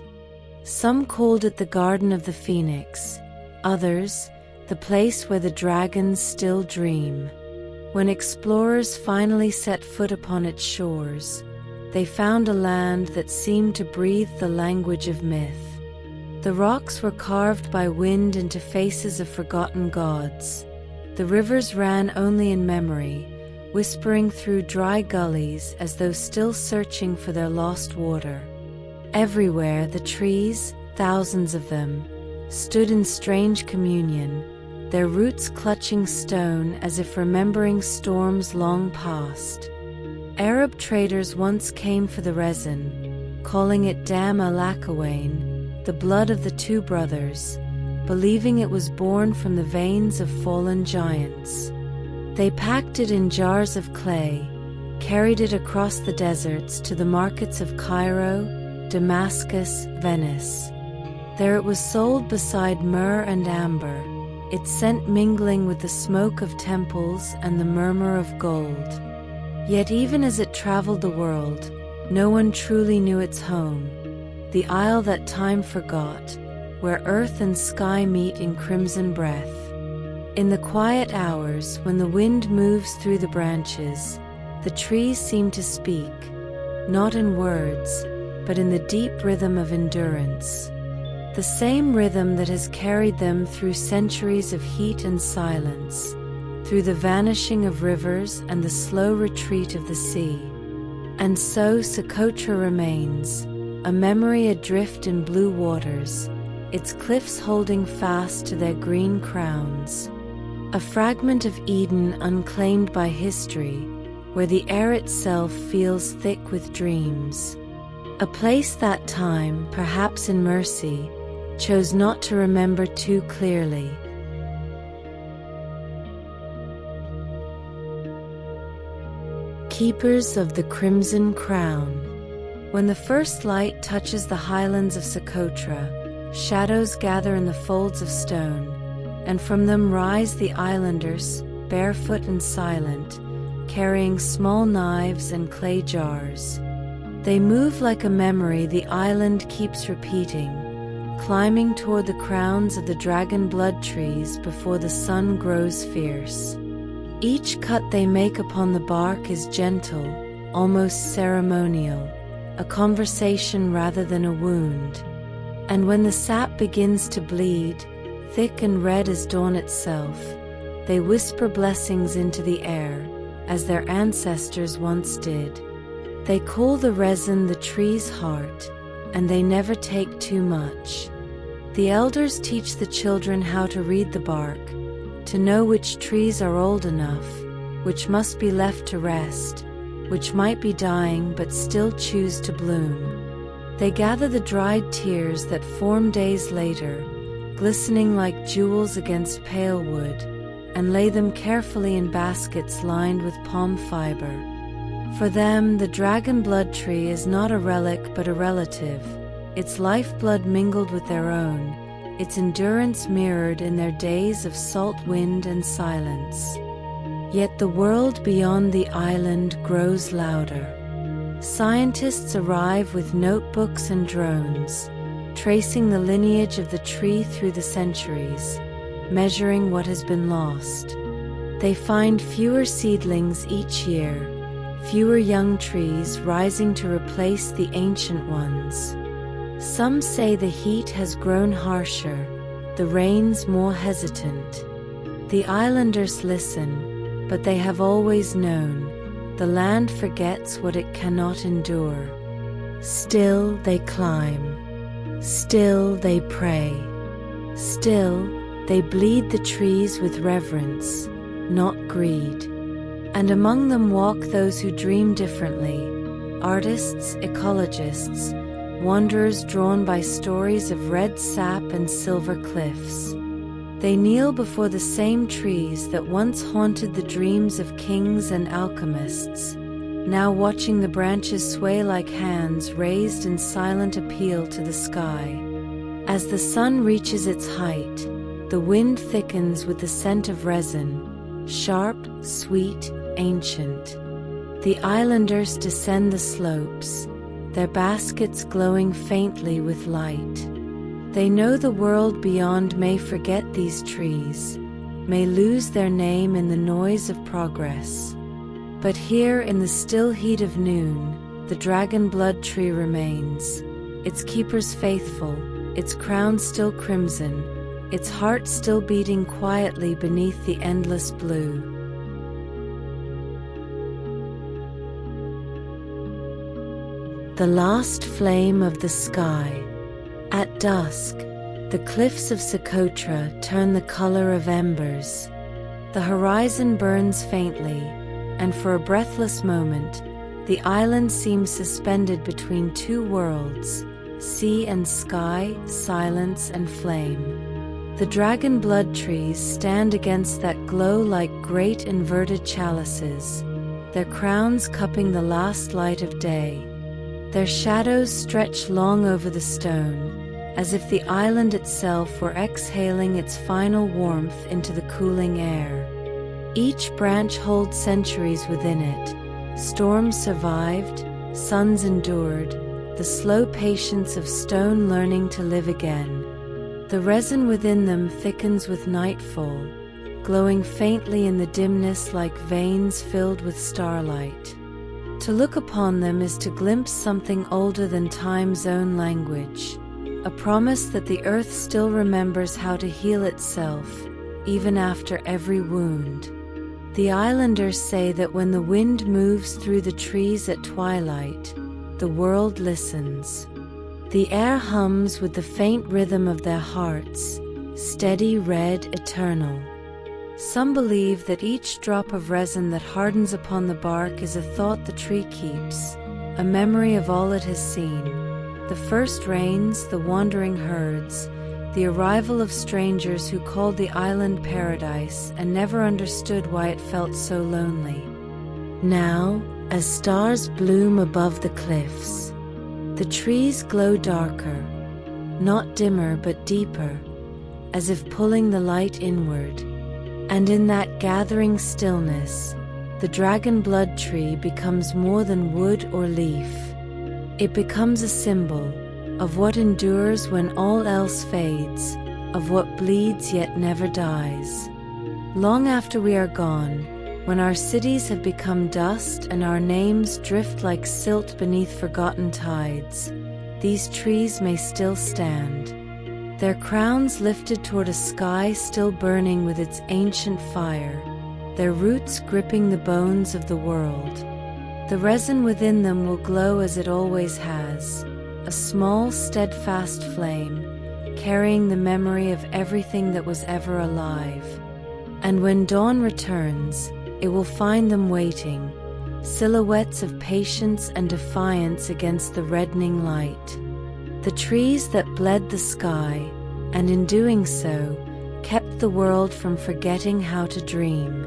Some called it the Garden of the Phoenix, others, the place where the dragons still dream. When explorers finally set foot upon its shores, they found a land that seemed to breathe the language of myth. The rocks were carved by wind into faces of forgotten gods. The rivers ran only in memory, whispering through dry gullies as though still searching for their lost water. Everywhere the trees, thousands of them, stood in strange communion, their roots clutching stone as if remembering storms long past. Arab traders once came for the resin, calling it Dam al-Akawain, the blood of the two brothers, believing it was born from the veins of fallen giants. They packed it in jars of clay, carried it across the deserts to the markets of Cairo, Damascus, Venice. There it was sold beside myrrh and amber, its scent mingling with the smoke of temples and the murmur of gold. Yet even as it traveled the world, no one truly knew its home, the isle that time forgot, where earth and sky meet in crimson breath. In the quiet hours, when the wind moves through the branches, the trees seem to speak, not in words, but in the deep rhythm of endurance. The same rhythm that has carried them through centuries of heat and silence, through the vanishing of rivers and the slow retreat of the sea. And so Socotra remains, a memory adrift in blue waters, its cliffs holding fast to their green crowns. A fragment of Eden unclaimed by history, where the air itself feels thick with dreams. A place that time, perhaps in mercy, chose not to remember too clearly. Keepers of the Crimson Crown. When the first light touches the highlands of Socotra, shadows gather in the folds of stone, and from them rise the islanders, barefoot and silent, carrying small knives and clay jars. They move like a memory the island keeps repeating, climbing toward the crowns of the dragon blood trees before the sun grows fierce. Each cut they make upon the bark is gentle, almost ceremonial, a conversation rather than a wound. And when the sap begins to bleed, thick and red as dawn itself, they whisper blessings into the air, as their ancestors once did. They call the resin the tree's heart, and they never take too much. The elders teach the children how to read the bark, to know which trees are old enough, which must be left to rest, which might be dying but still choose to bloom. They gather the dried tears that form days later, glistening like jewels against pale wood, and lay them carefully in baskets lined with palm fiber. For them, the dragon blood tree is not a relic but a relative, its lifeblood mingled with their own, its endurance mirrored in their days of salt wind and silence. Yet the world beyond the island grows louder. Scientists arrive with notebooks and drones, tracing the lineage of the tree through the centuries, measuring what has been lost. They find fewer seedlings each year, fewer young trees rising to replace the ancient ones. Some say the heat has grown harsher, the rains more hesitant. The islanders listen, but they have always known, the land forgets what it cannot endure. Still they climb, still they pray, still they bleed the trees with reverence, not greed. And among them walk those who dream differently, artists, ecologists, wanderers drawn by stories of red sap and silver cliffs. They kneel before the same trees that once haunted the dreams of kings and alchemists, now watching the branches sway like hands raised in silent appeal to the sky. As the sun reaches its height, the wind thickens with the scent of resin, sharp, sweet, ancient. The islanders descend the slopes, their baskets glowing faintly with light. They know the world beyond may forget these trees, may lose their name in the noise of progress. But here in the still heat of noon, the dragon blood tree remains, its keepers faithful, its crown still crimson, its heart still beating quietly beneath the endless blue. The last flame of the sky. At dusk, the cliffs of Socotra turn the color of embers. The horizon burns faintly, and for a breathless moment, the island seems suspended between two worlds, sea and sky, silence and flame. The dragon blood trees stand against that glow like great inverted chalices, their crowns cupping the last light of day. Their shadows stretch long over the stone, as if the island itself were exhaling its final warmth into the cooling air. Each branch holds centuries within it. Storms survived, suns endured, the slow patience of stone learning to live again. The resin within them thickens with nightfall, glowing faintly in the dimness like veins filled with starlight. To look upon them is to glimpse something older than time's own language, a promise that the earth still remembers how to heal itself, even after every wound. The islanders say that when the wind moves through the trees at twilight, the world listens. The air hums with the faint rhythm of their hearts, steady, red, eternal. Some believe that each drop of resin that hardens upon the bark is a thought the tree keeps, a memory of all it has seen. The first rains, the wandering herds, the arrival of strangers who called the island paradise and never understood why it felt so lonely. Now, as stars bloom above the cliffs, the trees glow darker, not dimmer but deeper, as if pulling the light inward. And in that gathering stillness, the dragon blood tree becomes more than wood or leaf. It becomes a symbol of what endures when all else fades, of what bleeds yet never dies. Long after we are gone, when our cities have become dust and our names drift like silt beneath forgotten tides, these trees may still stand, their crowns lifted toward a sky still burning with its ancient fire, their roots gripping the bones of the world. The resin within them will glow as it always has, a small, steadfast flame, carrying the memory of everything that was ever alive. And when dawn returns, it will find them waiting, silhouettes of patience and defiance against the reddening light. The trees that bled the sky, and in doing so, kept the world from forgetting how to dream.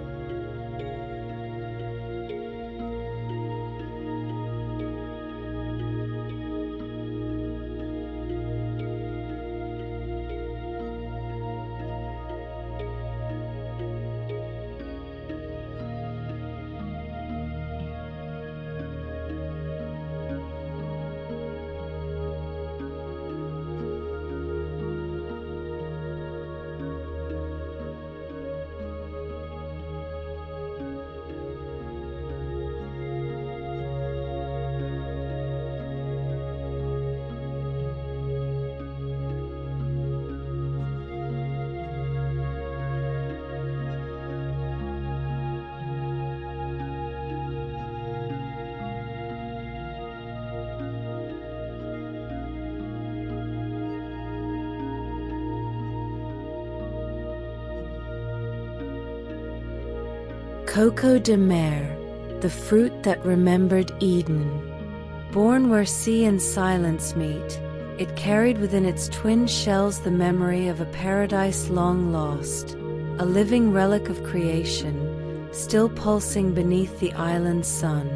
Coco de Mer, the fruit that remembered Eden. Born where sea and silence meet, it carried within its twin shells the memory of a paradise long lost, a living relic of creation, still pulsing beneath the island's sun.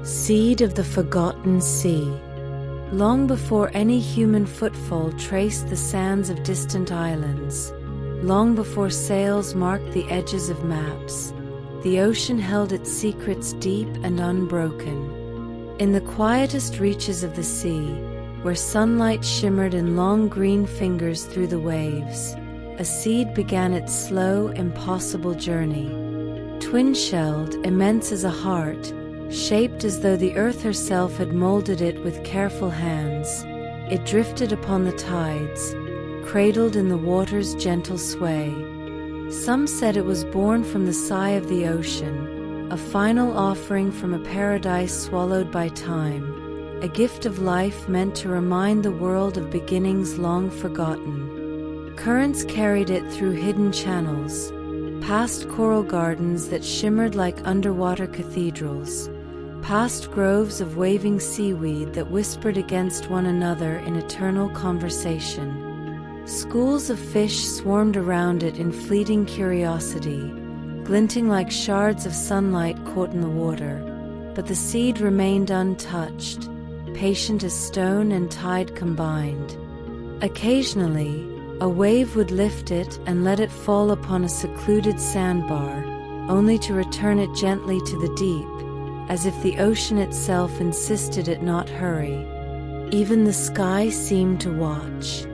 Seed of the forgotten sea. Long before any human footfall traced the sands of distant islands, long before sails marked the edges of maps, the ocean held its secrets deep and unbroken. In the quietest reaches of the sea, where sunlight shimmered in long green fingers through the waves, a seed began its slow, impossible journey. Twin-shelled, immense as a heart, shaped as though the earth herself had molded it with careful hands, it drifted upon the tides, cradled in the water's gentle sway. Some said it was born from the sigh of the ocean, a final offering from a paradise swallowed by time, a gift of life meant to remind the world of beginnings long forgotten. Currents carried it through hidden channels, past coral gardens that shimmered like underwater cathedrals, past groves of waving seaweed that whispered against one another in eternal conversation. Schools of fish swarmed around it in fleeting curiosity, glinting like shards of sunlight caught in the water, but the seed remained untouched, patient as stone and tide combined. Occasionally, a wave would lift it and let it fall upon a secluded sandbar, only to return it gently to the deep, as if the ocean itself insisted it not hurry. Even the sky seemed to watch.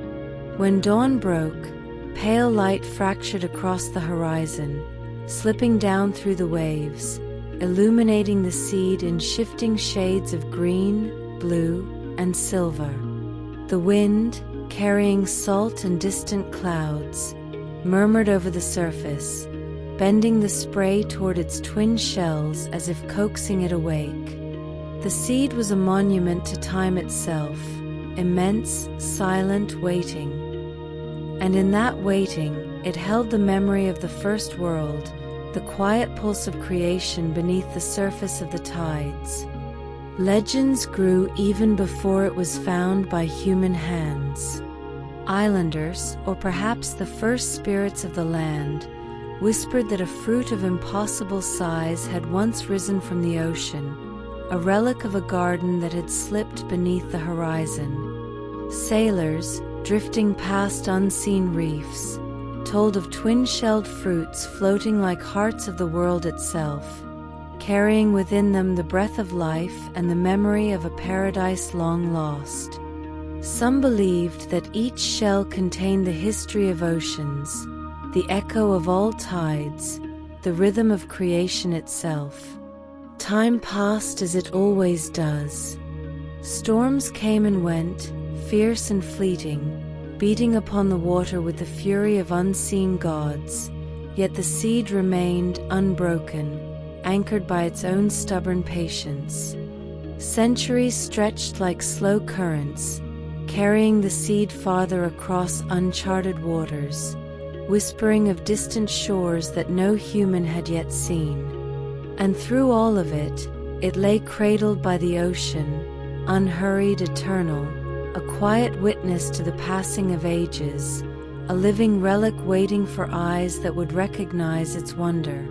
When dawn broke, pale light fractured across the horizon, slipping down through the waves, illuminating the seed in shifting shades of green, blue, and silver. The wind, carrying salt and distant clouds, murmured over the surface, bending the spray toward its twin shells as if coaxing it awake. The seed was a monument to time itself, immense, silent, waiting. And in that waiting, it held the memory of the first world, the quiet pulse of creation beneath the surface of the tides. Legends grew even before it was found by human hands. Islanders, or perhaps the first spirits of the land, whispered that a fruit of impossible size had once risen from the ocean, a relic of a garden that had slipped beneath the horizon. Sailors, drifting past unseen reefs, told of twin-shelled fruits floating like hearts of the world itself, carrying within them the breath of life and the memory of a paradise long lost. Some believed that each shell contained the history of oceans, the echo of all tides, the rhythm of creation itself. Time passed as it always does. Storms came and went, fierce and fleeting, beating upon the water with the fury of unseen gods, yet the seed remained unbroken, anchored by its own stubborn patience. Centuries stretched like slow currents, carrying the seed farther across uncharted waters, whispering of distant shores that no human had yet seen. And through all of it, it lay cradled by the ocean, unhurried, eternal, a quiet witness to the passing of ages, a living relic waiting for eyes that would recognize its wonder.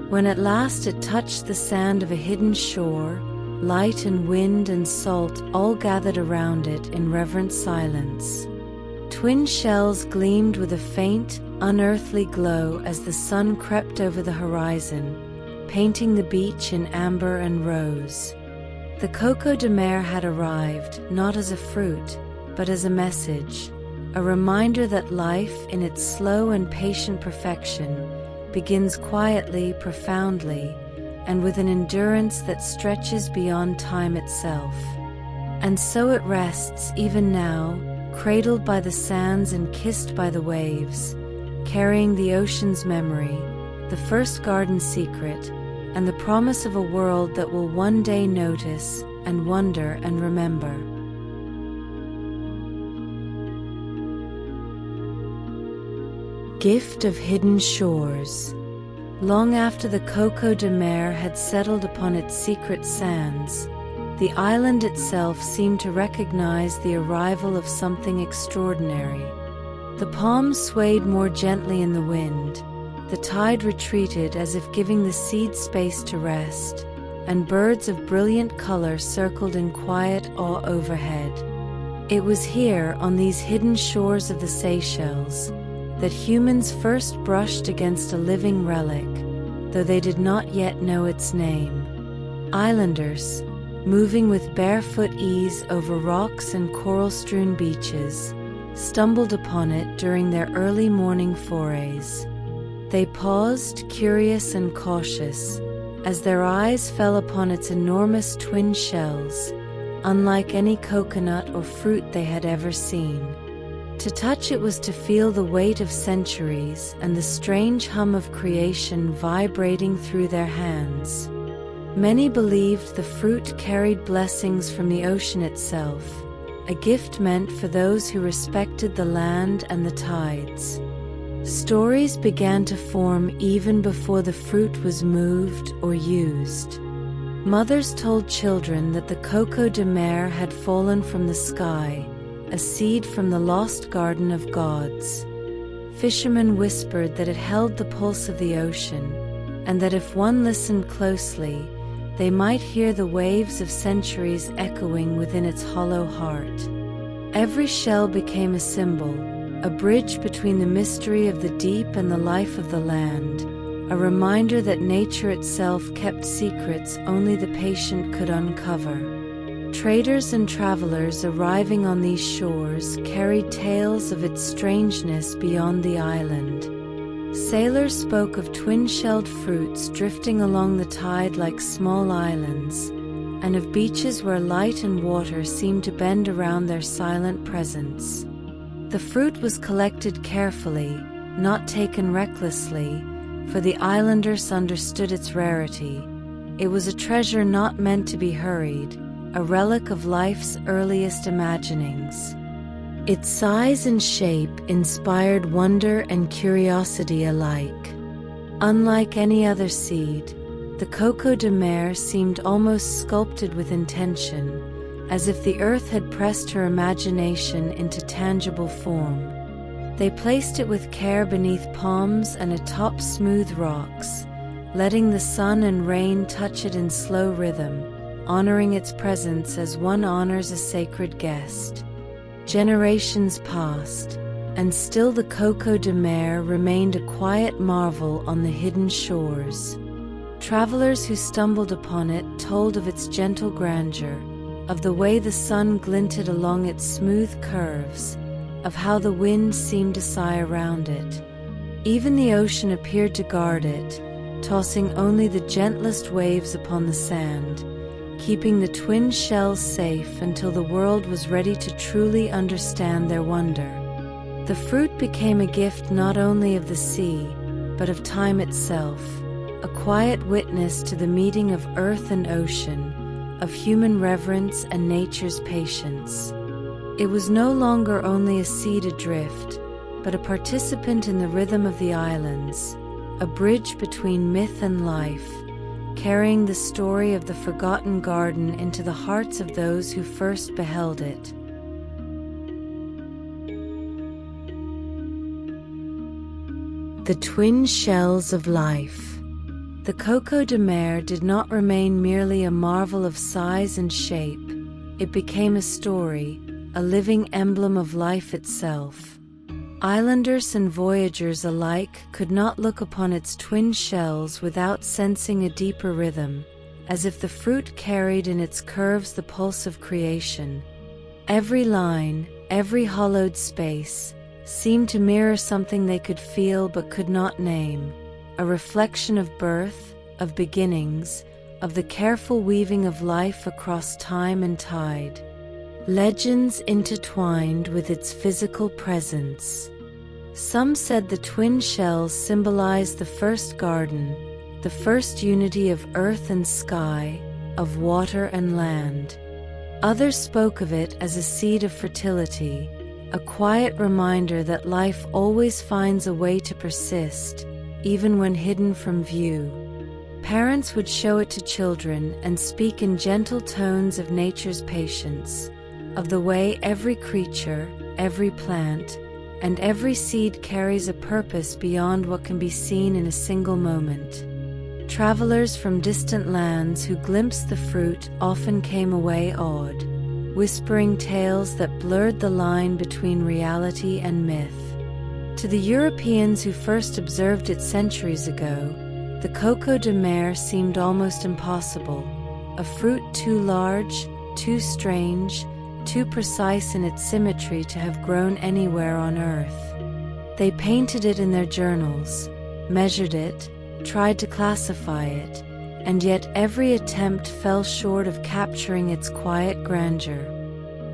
When at last it touched the sand of a hidden shore, light and wind and salt all gathered around it in reverent silence. Twin shells gleamed with a faint, unearthly glow as the sun crept over the horizon, painting the beach in amber and rose. The Coco de Mer had arrived, not as a fruit, but as a message, a reminder that life, in its slow and patient perfection, begins quietly, profoundly, and with an endurance that stretches beyond time itself. And so it rests even now, cradled by the sands and kissed by the waves, carrying the ocean's memory, the first garden secret, and the promise of a world that will one day notice and wonder and remember. Gift of Hidden Shores. Long after the Coco de Mer had settled upon its secret sands, the island itself seemed to recognize the arrival of something extraordinary. The palms swayed more gently in the wind, the tide retreated as if giving the seed space to rest, and birds of brilliant color circled in quiet awe overhead. It was here, on these hidden shores of the Seychelles, that humans first brushed against a living relic, though they did not yet know its name. Islanders, moving with barefoot ease over rocks and coral-strewn beaches, stumbled upon it during their early morning forays. They paused, curious and cautious, as their eyes fell upon its enormous twin shells, unlike any coconut or fruit they had ever seen. To touch it was to feel the weight of centuries and the strange hum of creation vibrating through their hands. Many believed the fruit carried blessings from the ocean itself, a gift meant for those who respected the land and the tides. Stories began to form even before the fruit was moved or used. Mothers told children that the Coco de Mer had fallen from the sky, a seed from the lost garden of gods. Fishermen whispered that it held the pulse of the ocean, and that if one listened closely, they might hear the waves of centuries echoing within its hollow heart. Every shell became a symbol, a bridge between the mystery of the deep and the life of the land, a reminder that nature itself kept secrets only the patient could uncover. Traders and travelers arriving on these shores carried tales of its strangeness beyond the island. Sailors spoke of twin-shelled fruits drifting along the tide like small islands, and of beaches where light and water seemed to bend around their silent presence. The fruit was collected carefully, not taken recklessly, for the islanders understood its rarity. It was a treasure not meant to be hurried, a relic of life's earliest imaginings. Its size and shape inspired wonder and curiosity alike. Unlike any other seed, the Coco de Mer seemed almost sculpted with intention, as if the earth had pressed her imagination into tangible form. They placed it with care beneath palms and atop smooth rocks, letting the sun and rain touch it in slow rhythm, honoring its presence as one honors a sacred guest. Generations passed, and still the Coco de Mer remained a quiet marvel on the hidden shores. Travelers who stumbled upon it told of its gentle grandeur, of the way the sun glinted along its smooth curves, of how the wind seemed to sigh around it. Even the ocean appeared to guard it, tossing only the gentlest waves upon the sand, keeping the twin shells safe until the world was ready to truly understand their wonder. The fruit became a gift not only of the sea, but of time itself, a quiet witness to the meeting of earth and ocean, of human reverence and nature's patience. It was no longer only a seed adrift, but a participant in the rhythm of the islands, a bridge between myth and life, carrying the story of the forgotten garden into the hearts of those who first beheld it. The twin shells of life. The Coco de Mer did not remain merely a marvel of size and shape. It became a story, a living emblem of life itself. Islanders and voyagers alike could not look upon its twin shells without sensing a deeper rhythm, as if the fruit carried in its curves the pulse of creation. Every line, every hollowed space, seemed to mirror something they could feel but could not name, a reflection of birth, of beginnings, of the careful weaving of life across time and tide. Legends intertwined with its physical presence. Some said the twin shells symbolized the first garden, the first unity of earth and sky, of water and land. Others spoke of it as a seed of fertility, a quiet reminder that life always finds a way to persist, even when hidden from view. Parents would show it to children and speak in gentle tones of nature's patience, of the way every creature, every plant, and every seed carries a purpose beyond what can be seen in a single moment. Travelers from distant lands who glimpsed the fruit often came away awed, whispering tales that blurred the line between reality and myth. To the Europeans who first observed it centuries ago, the Coco de Mer seemed almost impossible, a fruit too large, too strange, too precise in its symmetry to have grown anywhere on Earth. They painted it in their journals, measured it, tried to classify it, and yet every attempt fell short of capturing its quiet grandeur.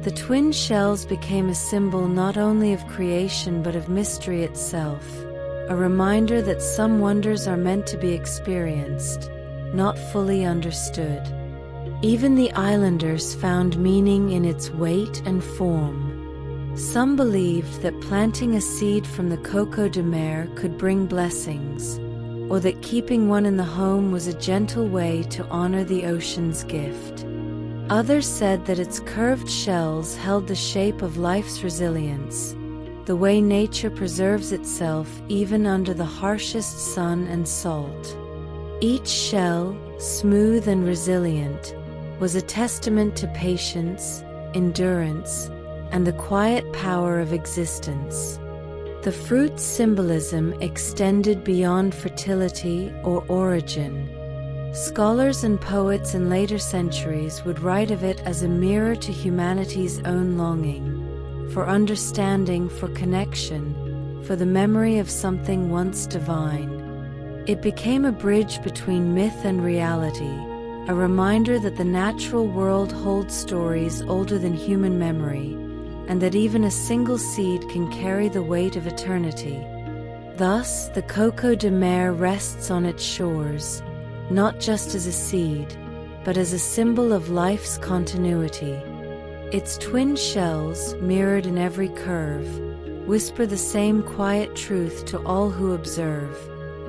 The twin shells became a symbol not only of creation but of mystery itself, a reminder that some wonders are meant to be experienced, not fully understood. Even the islanders found meaning in its weight and form. Some believed that planting a seed from the Coco de Mer could bring blessings, or that keeping one in the home was a gentle way to honor the ocean's gift. Others said that its curved shells held the shape of life's resilience, the way nature preserves itself even under the harshest sun and salt. Each shell, smooth and resilient, was a testament to patience, endurance, and the quiet power of existence. The fruit's symbolism extended beyond fertility or origin. Scholars and poets in later centuries would write of it as a mirror to humanity's own longing, for understanding, for connection, for the memory of something once divine. It became a bridge between myth and reality, a reminder that the natural world holds stories older than human memory, and that even a single seed can carry the weight of eternity. Thus, the Coco de Mer rests on its shores, not just as a seed, but as a symbol of life's continuity. Its twin shells, mirrored in every curve, whisper the same quiet truth to all who observe,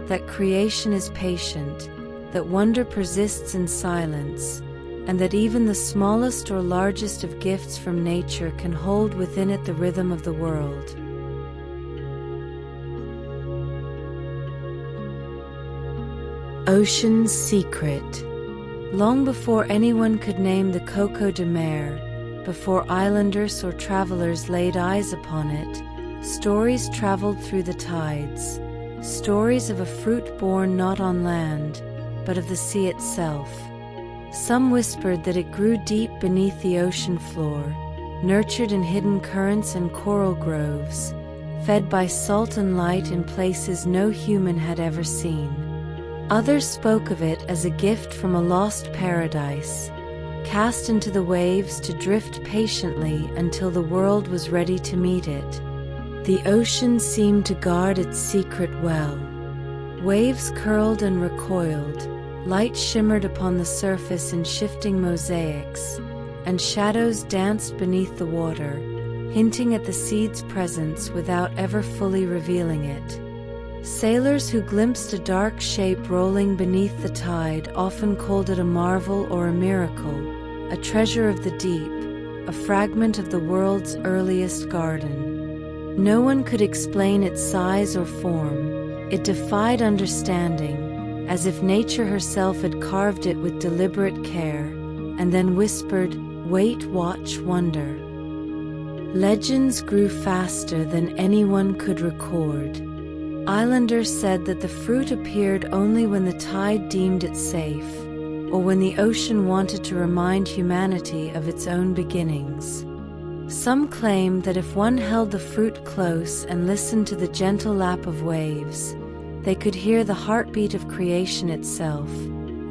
that creation is patient, that wonder persists in silence, and that even the smallest or largest of gifts from nature can hold within it the rhythm of the world. Ocean's secret. Long before anyone could name the Coco de Mer, before islanders or travelers laid eyes upon it, stories traveled through the tides, stories of a fruit born not on land, but of the sea itself. Some whispered that it grew deep beneath the ocean floor, nurtured in hidden currents and coral groves, fed by salt and light in places no human had ever seen. Others spoke of it as a gift from a lost paradise, cast into the waves to drift patiently until the world was ready to meet it. The ocean seemed to guard its secret well. Waves curled and recoiled, light shimmered upon the surface in shifting mosaics, and shadows danced beneath the water, hinting at the sea's presence without ever fully revealing it. Sailors who glimpsed a dark shape rolling beneath the tide often called it a marvel or a miracle, a treasure of the deep, a fragment of the world's earliest garden. No one could explain its size or form. It defied understanding, as if nature herself had carved it with deliberate care, and then whispered, "Wait, watch, wonder." Legends grew faster than anyone could record. Islanders said that the fruit appeared only when the tide deemed it safe, or when the ocean wanted to remind humanity of its own beginnings. Some claimed that if one held the fruit close and listened to the gentle lap of waves, they could hear the heartbeat of creation itself,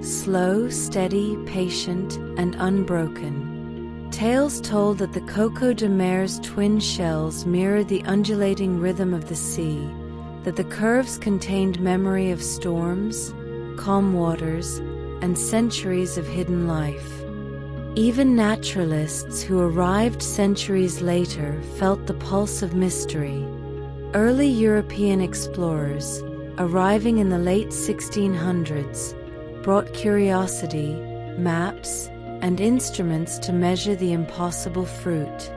slow, steady, patient, and unbroken. Tales told that the Coco de Mer's twin shells mirrored the undulating rhythm of the sea, that the curves contained memory of storms, calm waters, and centuries of hidden life. Even naturalists who arrived centuries later felt the pulse of mystery. Early European explorers, arriving in the late 1600s, brought curiosity, maps, and instruments to measure the impossible fruit.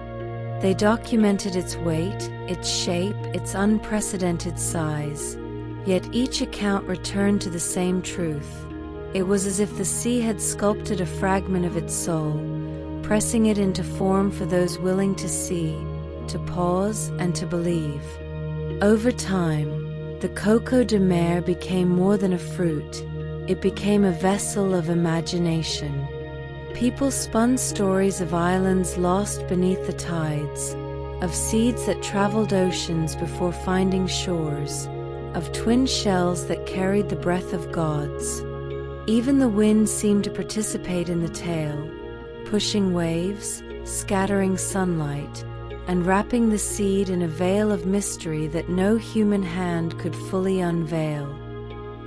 They documented its weight, its shape, its unprecedented size, yet each account returned to the same truth. It was as if the sea had sculpted a fragment of its soul, pressing it into form for those willing to see, to pause, and to believe. Over time, the Coco de Mer became more than a fruit. It became a vessel of imagination. People spun stories of islands lost beneath the tides, of seeds that traveled oceans before finding shores, of twin shells that carried the breath of gods. Even the wind seemed to participate in the tale, pushing waves, scattering sunlight, and wrapping the seed in a veil of mystery that no human hand could fully unveil.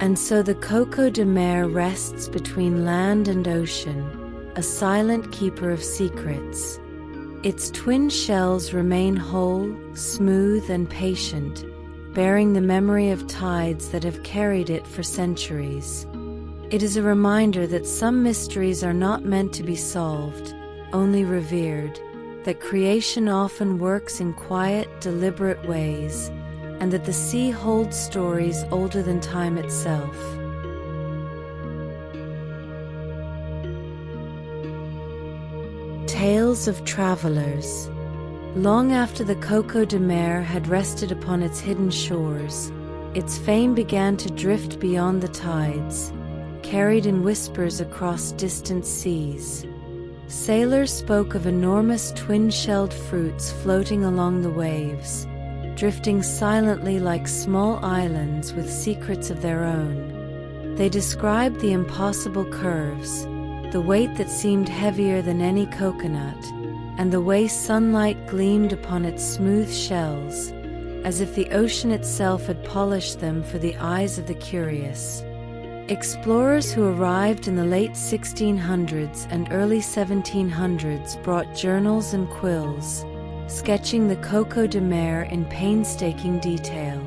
And so the Coco de Mer rests between land and ocean, a silent keeper of secrets. Its twin shells remain whole, smooth, and patient, bearing the memory of tides that have carried it for centuries. It is a reminder that some mysteries are not meant to be solved, only revered, that creation often works in quiet, deliberate ways, and that the sea holds stories older than time itself. Tales of travelers. Long after the Coco de Mer had rested upon its hidden shores, its fame began to drift beyond the tides, carried in whispers across distant seas. Sailors spoke of enormous twin-shelled fruits floating along the waves, drifting silently like small islands with secrets of their own. They described the impossible curves, the weight that seemed heavier than any coconut, and the way sunlight gleamed upon its smooth shells, as if the ocean itself had polished them for the eyes of the curious. Explorers who arrived in the late 1600s and early 1700s brought journals and quills, sketching the Coco de Mer in painstaking detail.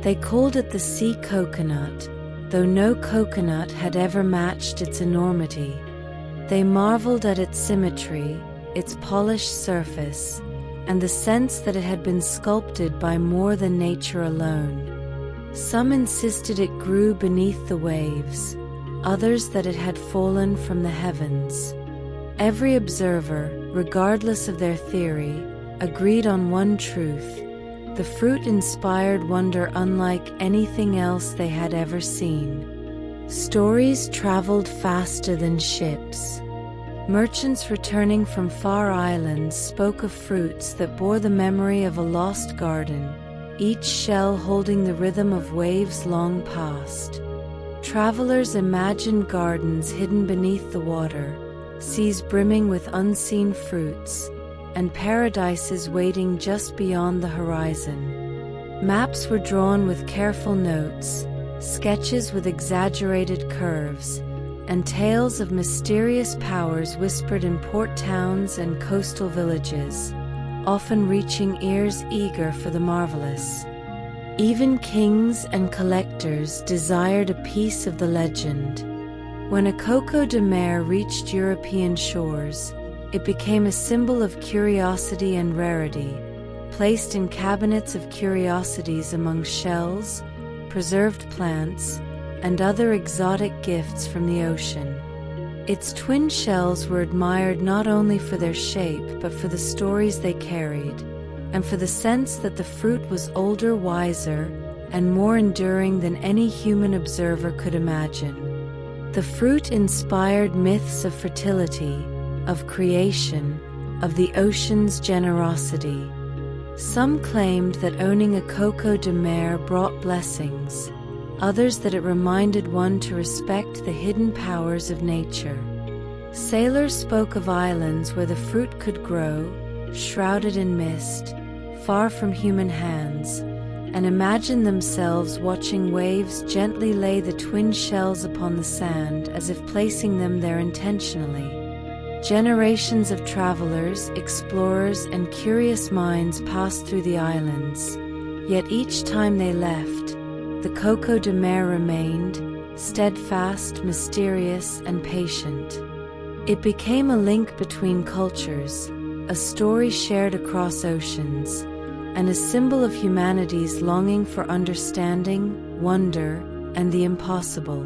They called it the sea coconut, though no coconut had ever matched its enormity. They marveled at its symmetry, its polished surface, and the sense that it had been sculpted by more than nature alone. Some insisted it grew beneath the waves, others that it had fallen from the heavens. Every observer, regardless of their theory, agreed on one truth: The fruit inspired wonder unlike anything else they had ever seen. Stories traveled faster than ships. Merchants returning from far islands spoke of fruits that bore the memory of a lost garden, each shell holding the rhythm of waves long past. Travelers imagined gardens hidden beneath the water, seas brimming with unseen fruits, and paradises waiting just beyond the horizon. Maps were drawn with careful notes, sketches with exaggerated curves, and tales of mysterious powers whispered in port towns and coastal villages, often reaching ears eager for the marvelous. Even kings and collectors desired a piece of the legend. When a Coco de Mer reached European shores, it became a symbol of curiosity and rarity, placed in cabinets of curiosities among shells, preserved plants, and other exotic gifts from the ocean. Its twin shells were admired not only for their shape but for the stories they carried, and for the sense that the fruit was older, wiser, and more enduring than any human observer could imagine. The fruit inspired myths of fertility, of creation, of the ocean's generosity. Some claimed that owning a Coco de Mer brought blessings, others that it reminded one to respect the hidden powers of nature. Sailors spoke of islands where the fruit could grow, shrouded in mist, far from human hands, and imagined themselves watching waves gently lay the twin shells upon the sand as if placing them there intentionally. Generations of travelers, explorers, and curious minds passed through the islands, yet each time they left, the Coco de Mer remained, steadfast, mysterious, and patient. It became a link between cultures, a story shared across oceans, and a symbol of humanity's longing for understanding, wonder, and the impossible.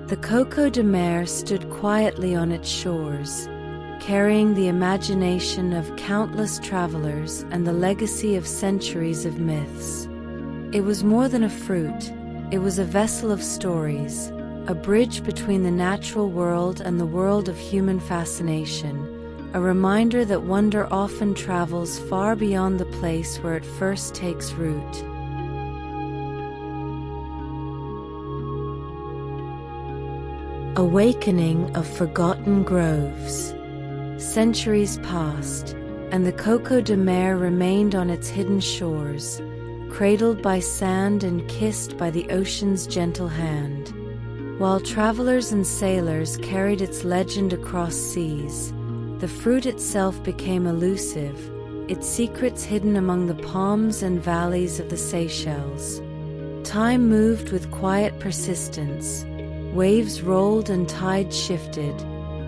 The Coco de Mer stood quietly on its shores, carrying the imagination of countless travelers and the legacy of centuries of myths. It was more than a fruit, it was a vessel of stories, a bridge between the natural world and the world of human fascination, a reminder that wonder often travels far beyond the place where it first takes root. Awakening of forgotten groves. Centuries passed, and the Coco de Mer remained on its hidden shores, cradled by sand and kissed by the ocean's gentle hand. While travelers and sailors carried its legend across seas, the fruit itself became elusive, its secrets hidden among the palms and valleys of the Seychelles. Time moved with quiet persistence, waves rolled and tides shifted,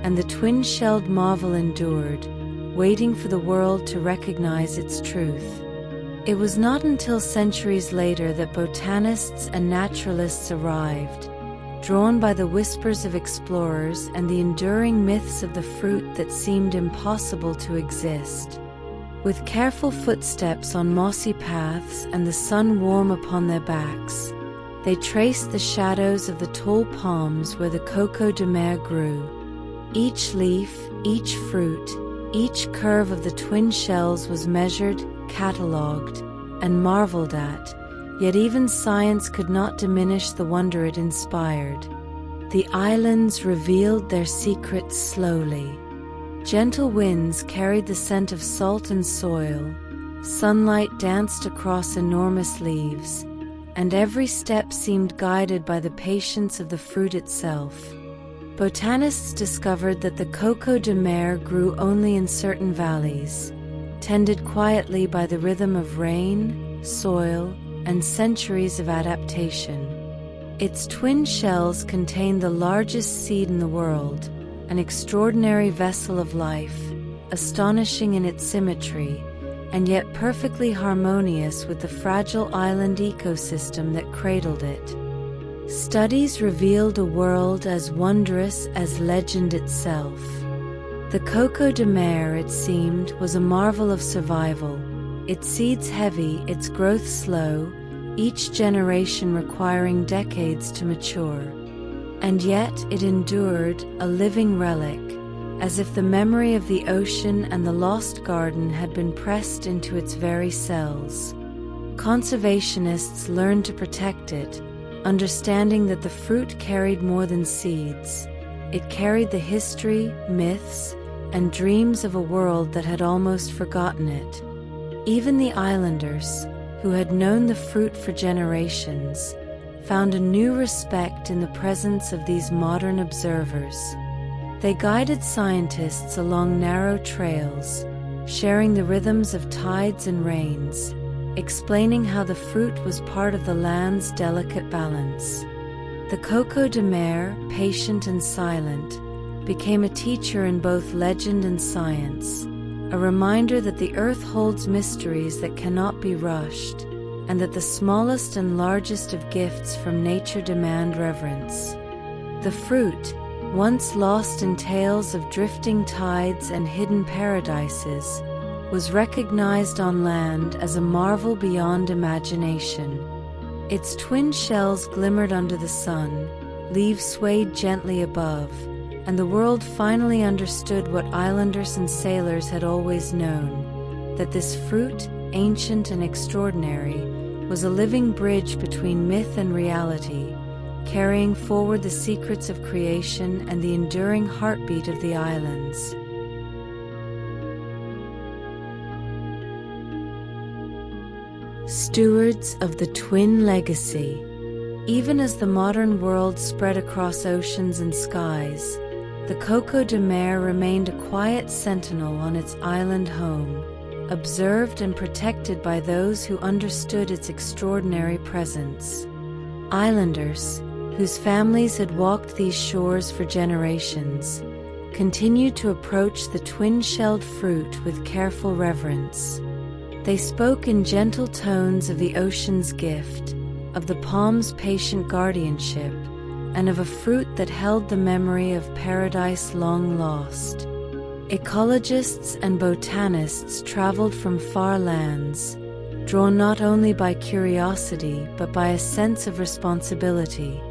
and the twin-shelled marvel endured, waiting for the world to recognize its truth. It was not until centuries later that botanists and naturalists arrived, drawn by the whispers of explorers and the enduring myths of the fruit that seemed impossible to exist. With careful footsteps on mossy paths and the sun warm upon their backs, they traced the shadows of the tall palms where the Coco de Mer grew. Each leaf, each fruit, each curve of the twin shells was measured, catalogued, and marveled at, yet even science could not diminish the wonder it inspired. The islands revealed their secrets slowly. Gentle winds carried the scent of salt and soil, sunlight danced across enormous leaves, and every step seemed guided by the patience of the fruit itself. Botanists discovered that the Coco de Mer grew only in certain valleys, tended quietly by the rhythm of rain, soil, and centuries of adaptation. Its twin shells contained the largest seed in the world, an extraordinary vessel of life, astonishing in its symmetry, and yet perfectly harmonious with the fragile island ecosystem that cradled it. Studies revealed a world as wondrous as legend itself. The Coco de Mer, it seemed, was a marvel of survival, its seeds heavy, its growth slow, each generation requiring decades to mature. And yet it endured, a living relic, as if the memory of the ocean and the lost garden had been pressed into its very cells. Conservationists learned to protect it, understanding that the fruit carried more than seeds. It carried the history, myths, and dreams of a world that had almost forgotten it. Even the islanders, who had known the fruit for generations, found a new respect in the presence of these modern observers. They guided scientists along narrow trails, sharing the rhythms of tides and rains, explaining how the fruit was part of the land's delicate balance. The Coco de Mer, patient and silent, became a teacher in both legend and science, a reminder that the earth holds mysteries that cannot be rushed, and that the smallest and largest of gifts from nature demand reverence. The fruit, once lost in tales of drifting tides and hidden paradises, was recognized on land as a marvel beyond imagination. Its twin shells glimmered under the sun, leaves swayed gently above, and the world finally understood what islanders and sailors had always known, that this fruit, ancient and extraordinary, was a living bridge between myth and reality, carrying forward the secrets of creation and the enduring heartbeat of the islands. Stewards of the twin legacy. Even as the modern world spread across oceans and skies, the Coco de Mer remained a quiet sentinel on its island home, observed and protected by those who understood its extraordinary presence. Islanders, whose families had walked these shores for generations, continued to approach the twin-shelled fruit with careful reverence. They spoke in gentle tones of the ocean's gift, of the palm's patient guardianship, and of a fruit that held the memory of paradise long lost. Ecologists and botanists traveled from far lands, drawn not only by curiosity but by a sense of responsibility.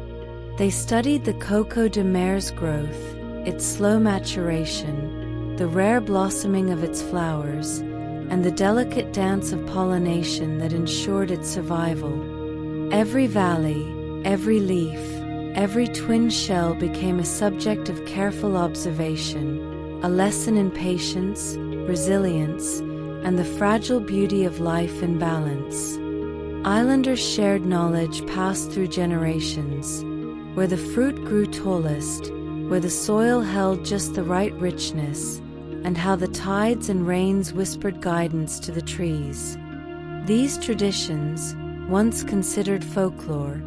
They studied the Coco de Mer's growth, its slow maturation, the rare blossoming of its flowers, and the delicate dance of pollination that ensured its survival. Every valley, every leaf, every twin shell became a subject of careful observation, a lesson in patience, resilience, and the fragile beauty of life in balance. Islanders shared knowledge passed through generations, where the fruit grew tallest, where the soil held just the right richness, and how the tides and rains whispered guidance to the trees. These traditions, once considered folklore,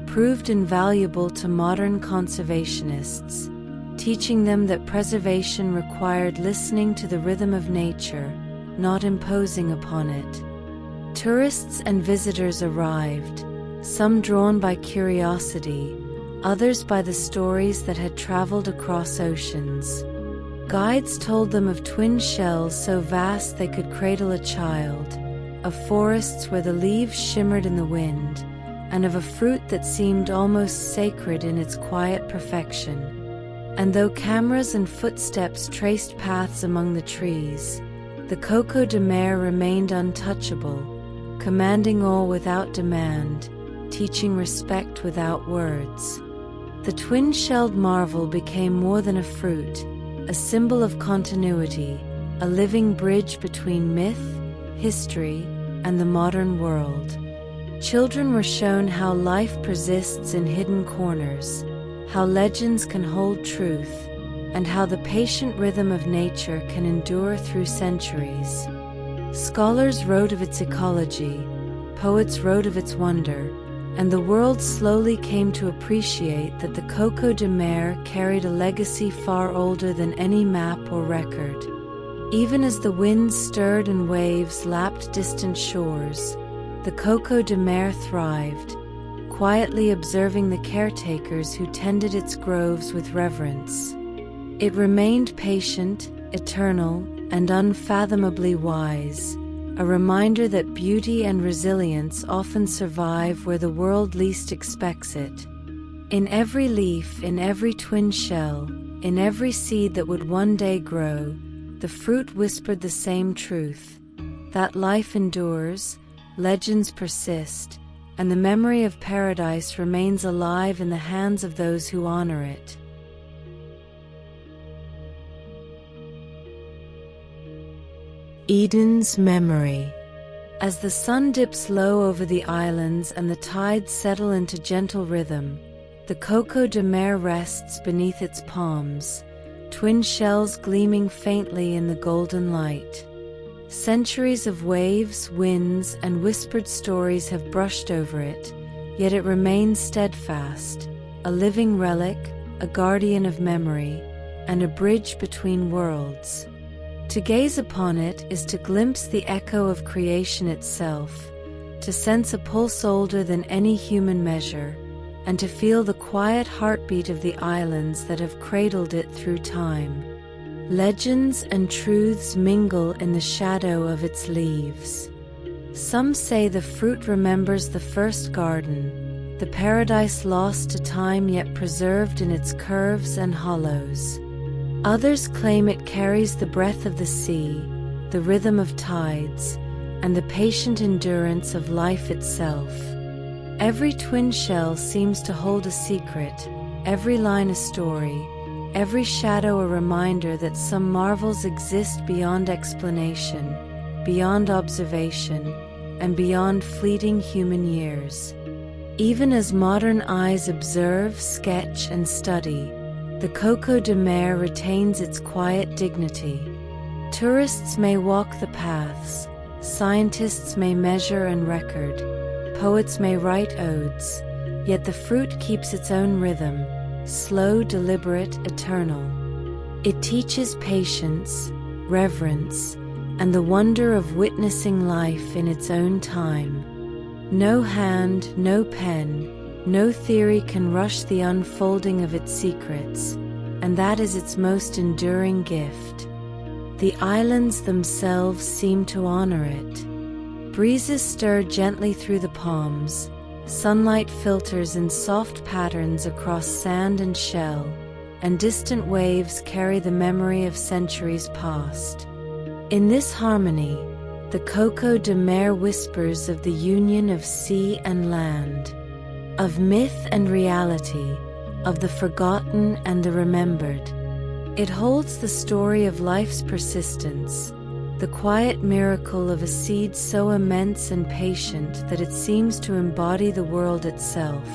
proved invaluable to modern conservationists, teaching them that preservation required listening to the rhythm of nature, not imposing upon it. Tourists and visitors arrived, some drawn by curiosity, others by the stories that had traveled across oceans. Guides told them of twin shells so vast they could cradle a child, of forests where the leaves shimmered in the wind, and of a fruit that seemed almost sacred in its quiet perfection. And though cameras and footsteps traced paths among the trees, the Coco de Mer remained untouchable, commanding awe without demand, teaching respect without words. The twin-shelled marvel became more than a fruit, a symbol of continuity, a living bridge between myth, history, and the modern world. Children were shown how life persists in hidden corners, how legends can hold truth, and how the patient rhythm of nature can endure through centuries. Scholars wrote of its ecology, poets wrote of its wonder, and the world slowly came to appreciate that the Coco de Mer carried a legacy far older than any map or record. Even as the winds stirred and waves lapped distant shores, the Coco de Mer thrived, quietly observing the caretakers who tended its groves with reverence. It remained patient, eternal, and unfathomably wise, a reminder that beauty and resilience often survive where the world least expects it. In every leaf, in every twin shell, in every seed that would one day grow, the fruit whispered the same truth, that life endures, legends persist, and the memory of paradise remains alive in the hands of those who honor it. Eden's memory. As the sun dips low over the islands and the tides settle into gentle rhythm, the Coco de Mer rests beneath its palms, twin shells gleaming faintly in the golden light. Centuries of waves, winds, and whispered stories have brushed over it, yet it remains steadfast, a living relic, a guardian of memory, and a bridge between worlds. To gaze upon it is to glimpse the echo of creation itself, to sense a pulse older than any human measure, and to feel the quiet heartbeat of the islands that have cradled it through time. Legends and truths mingle in the shadow of its leaves. Some say the fruit remembers the first garden, the paradise lost to time yet preserved in its curves and hollows. Others claim it carries the breath of the sea, the rhythm of tides, and the patient endurance of life itself. Every twin shell seems to hold a secret, every line a story, every shadow a reminder that some marvels exist beyond explanation, beyond observation, and beyond fleeting human years. Even as modern eyes observe, sketch, and study, the Coco de Mer retains its quiet dignity. Tourists may walk the paths, scientists may measure and record, poets may write odes, yet the fruit keeps its own rhythm, slow, deliberate, eternal. It teaches patience, reverence, and the wonder of witnessing life in its own time. No hand, no pen, no theory can rush the unfolding of its secrets, and that is its most enduring gift. The islands themselves seem to honor it. Breezes stir gently through the palms, sunlight filters in soft patterns across sand and shell, and distant waves carry the memory of centuries past. In this harmony, the Coco de Mer whispers of the union of sea and land, of myth and reality, of the forgotten and the remembered. It holds the story of life's persistence, the quiet miracle of a seed so immense and patient that it seems to embody the world itself.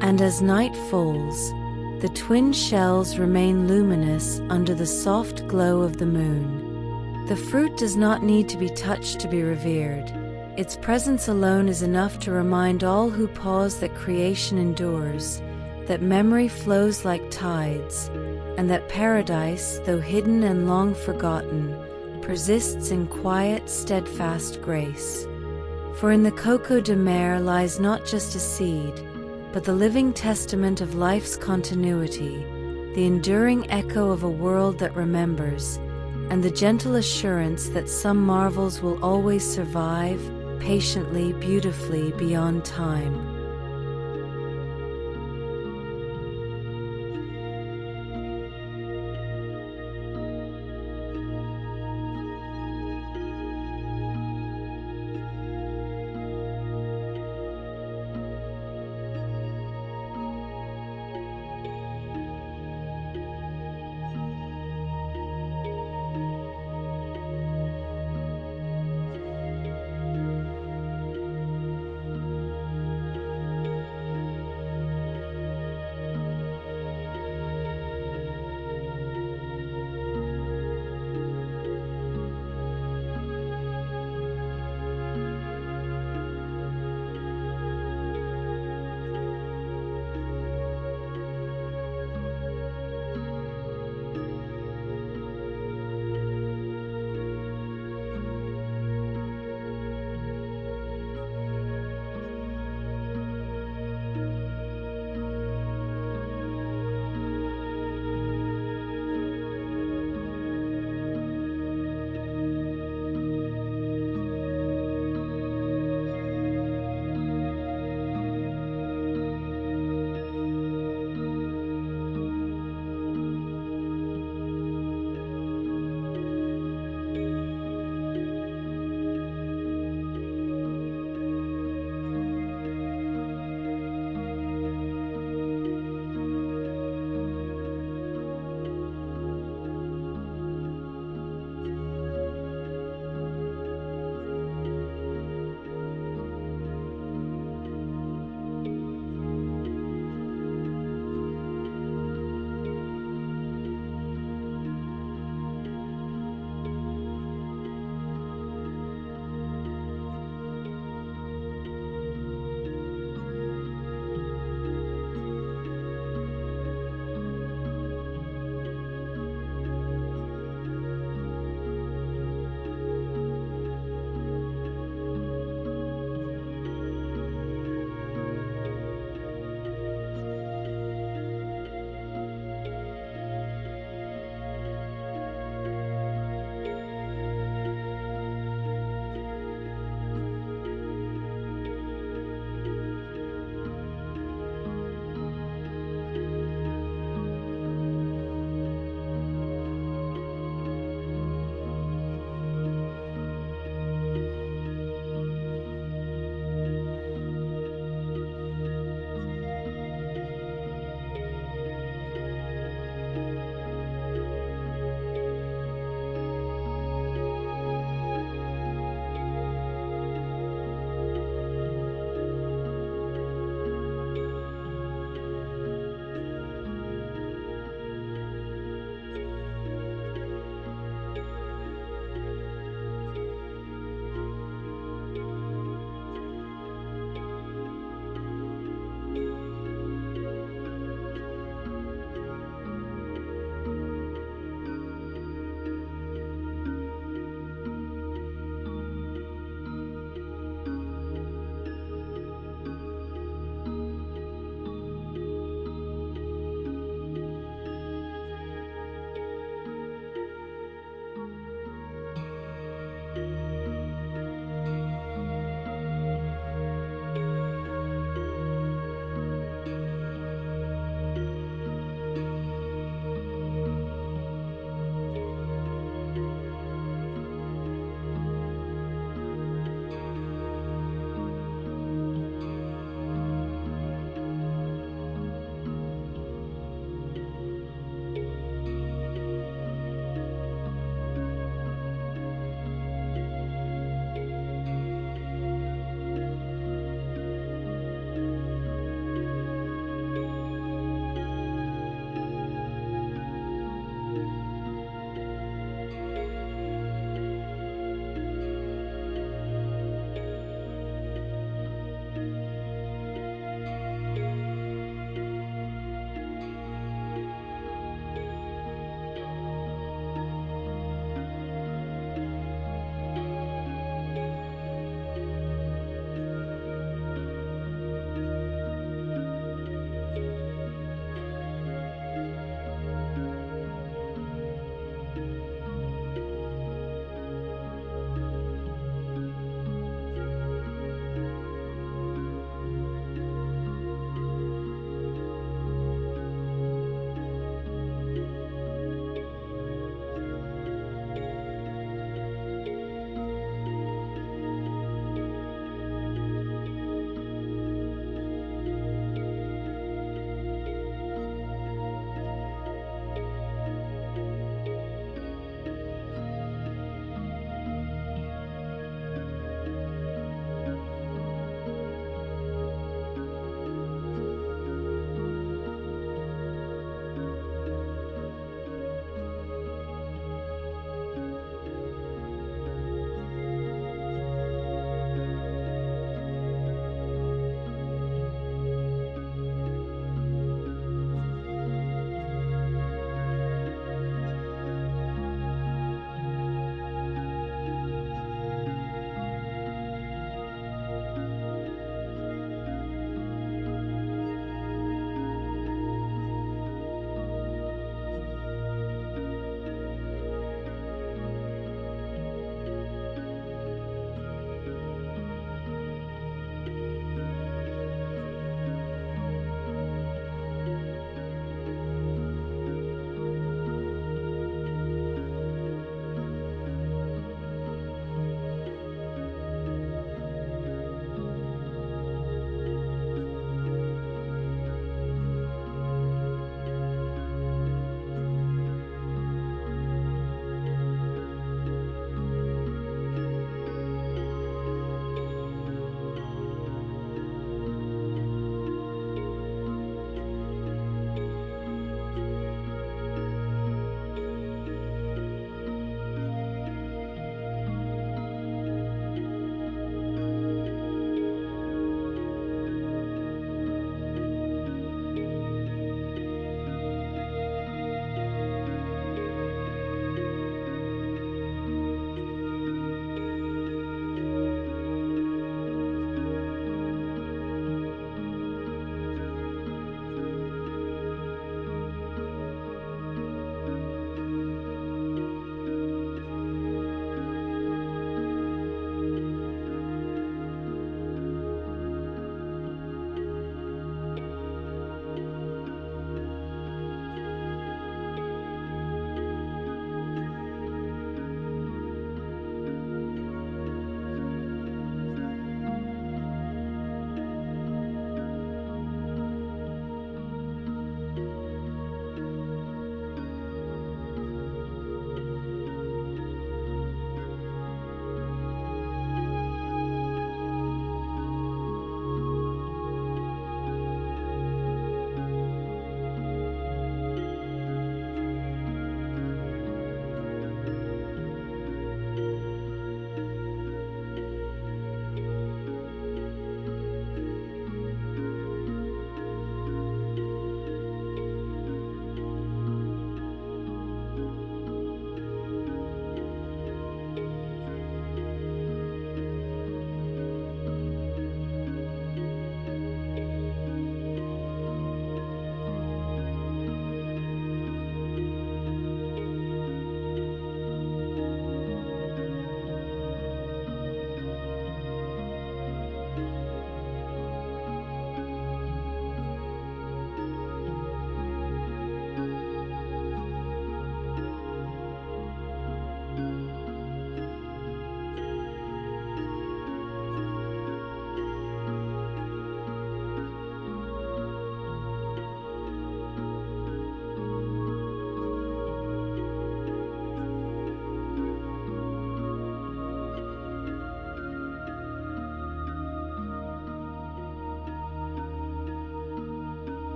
And as night falls, the twin shells remain luminous under the soft glow of the moon. The fruit does not need to be touched to be revered. Its presence alone is enough to remind all who pause that creation endures, that memory flows like tides, and that paradise, though hidden and long forgotten, persists in quiet, steadfast grace. For in the Coco de Mer lies not just a seed, but the living testament of life's continuity, the enduring echo of a world that remembers, and the gentle assurance that some marvels will always survive, patiently, beautifully beyond time.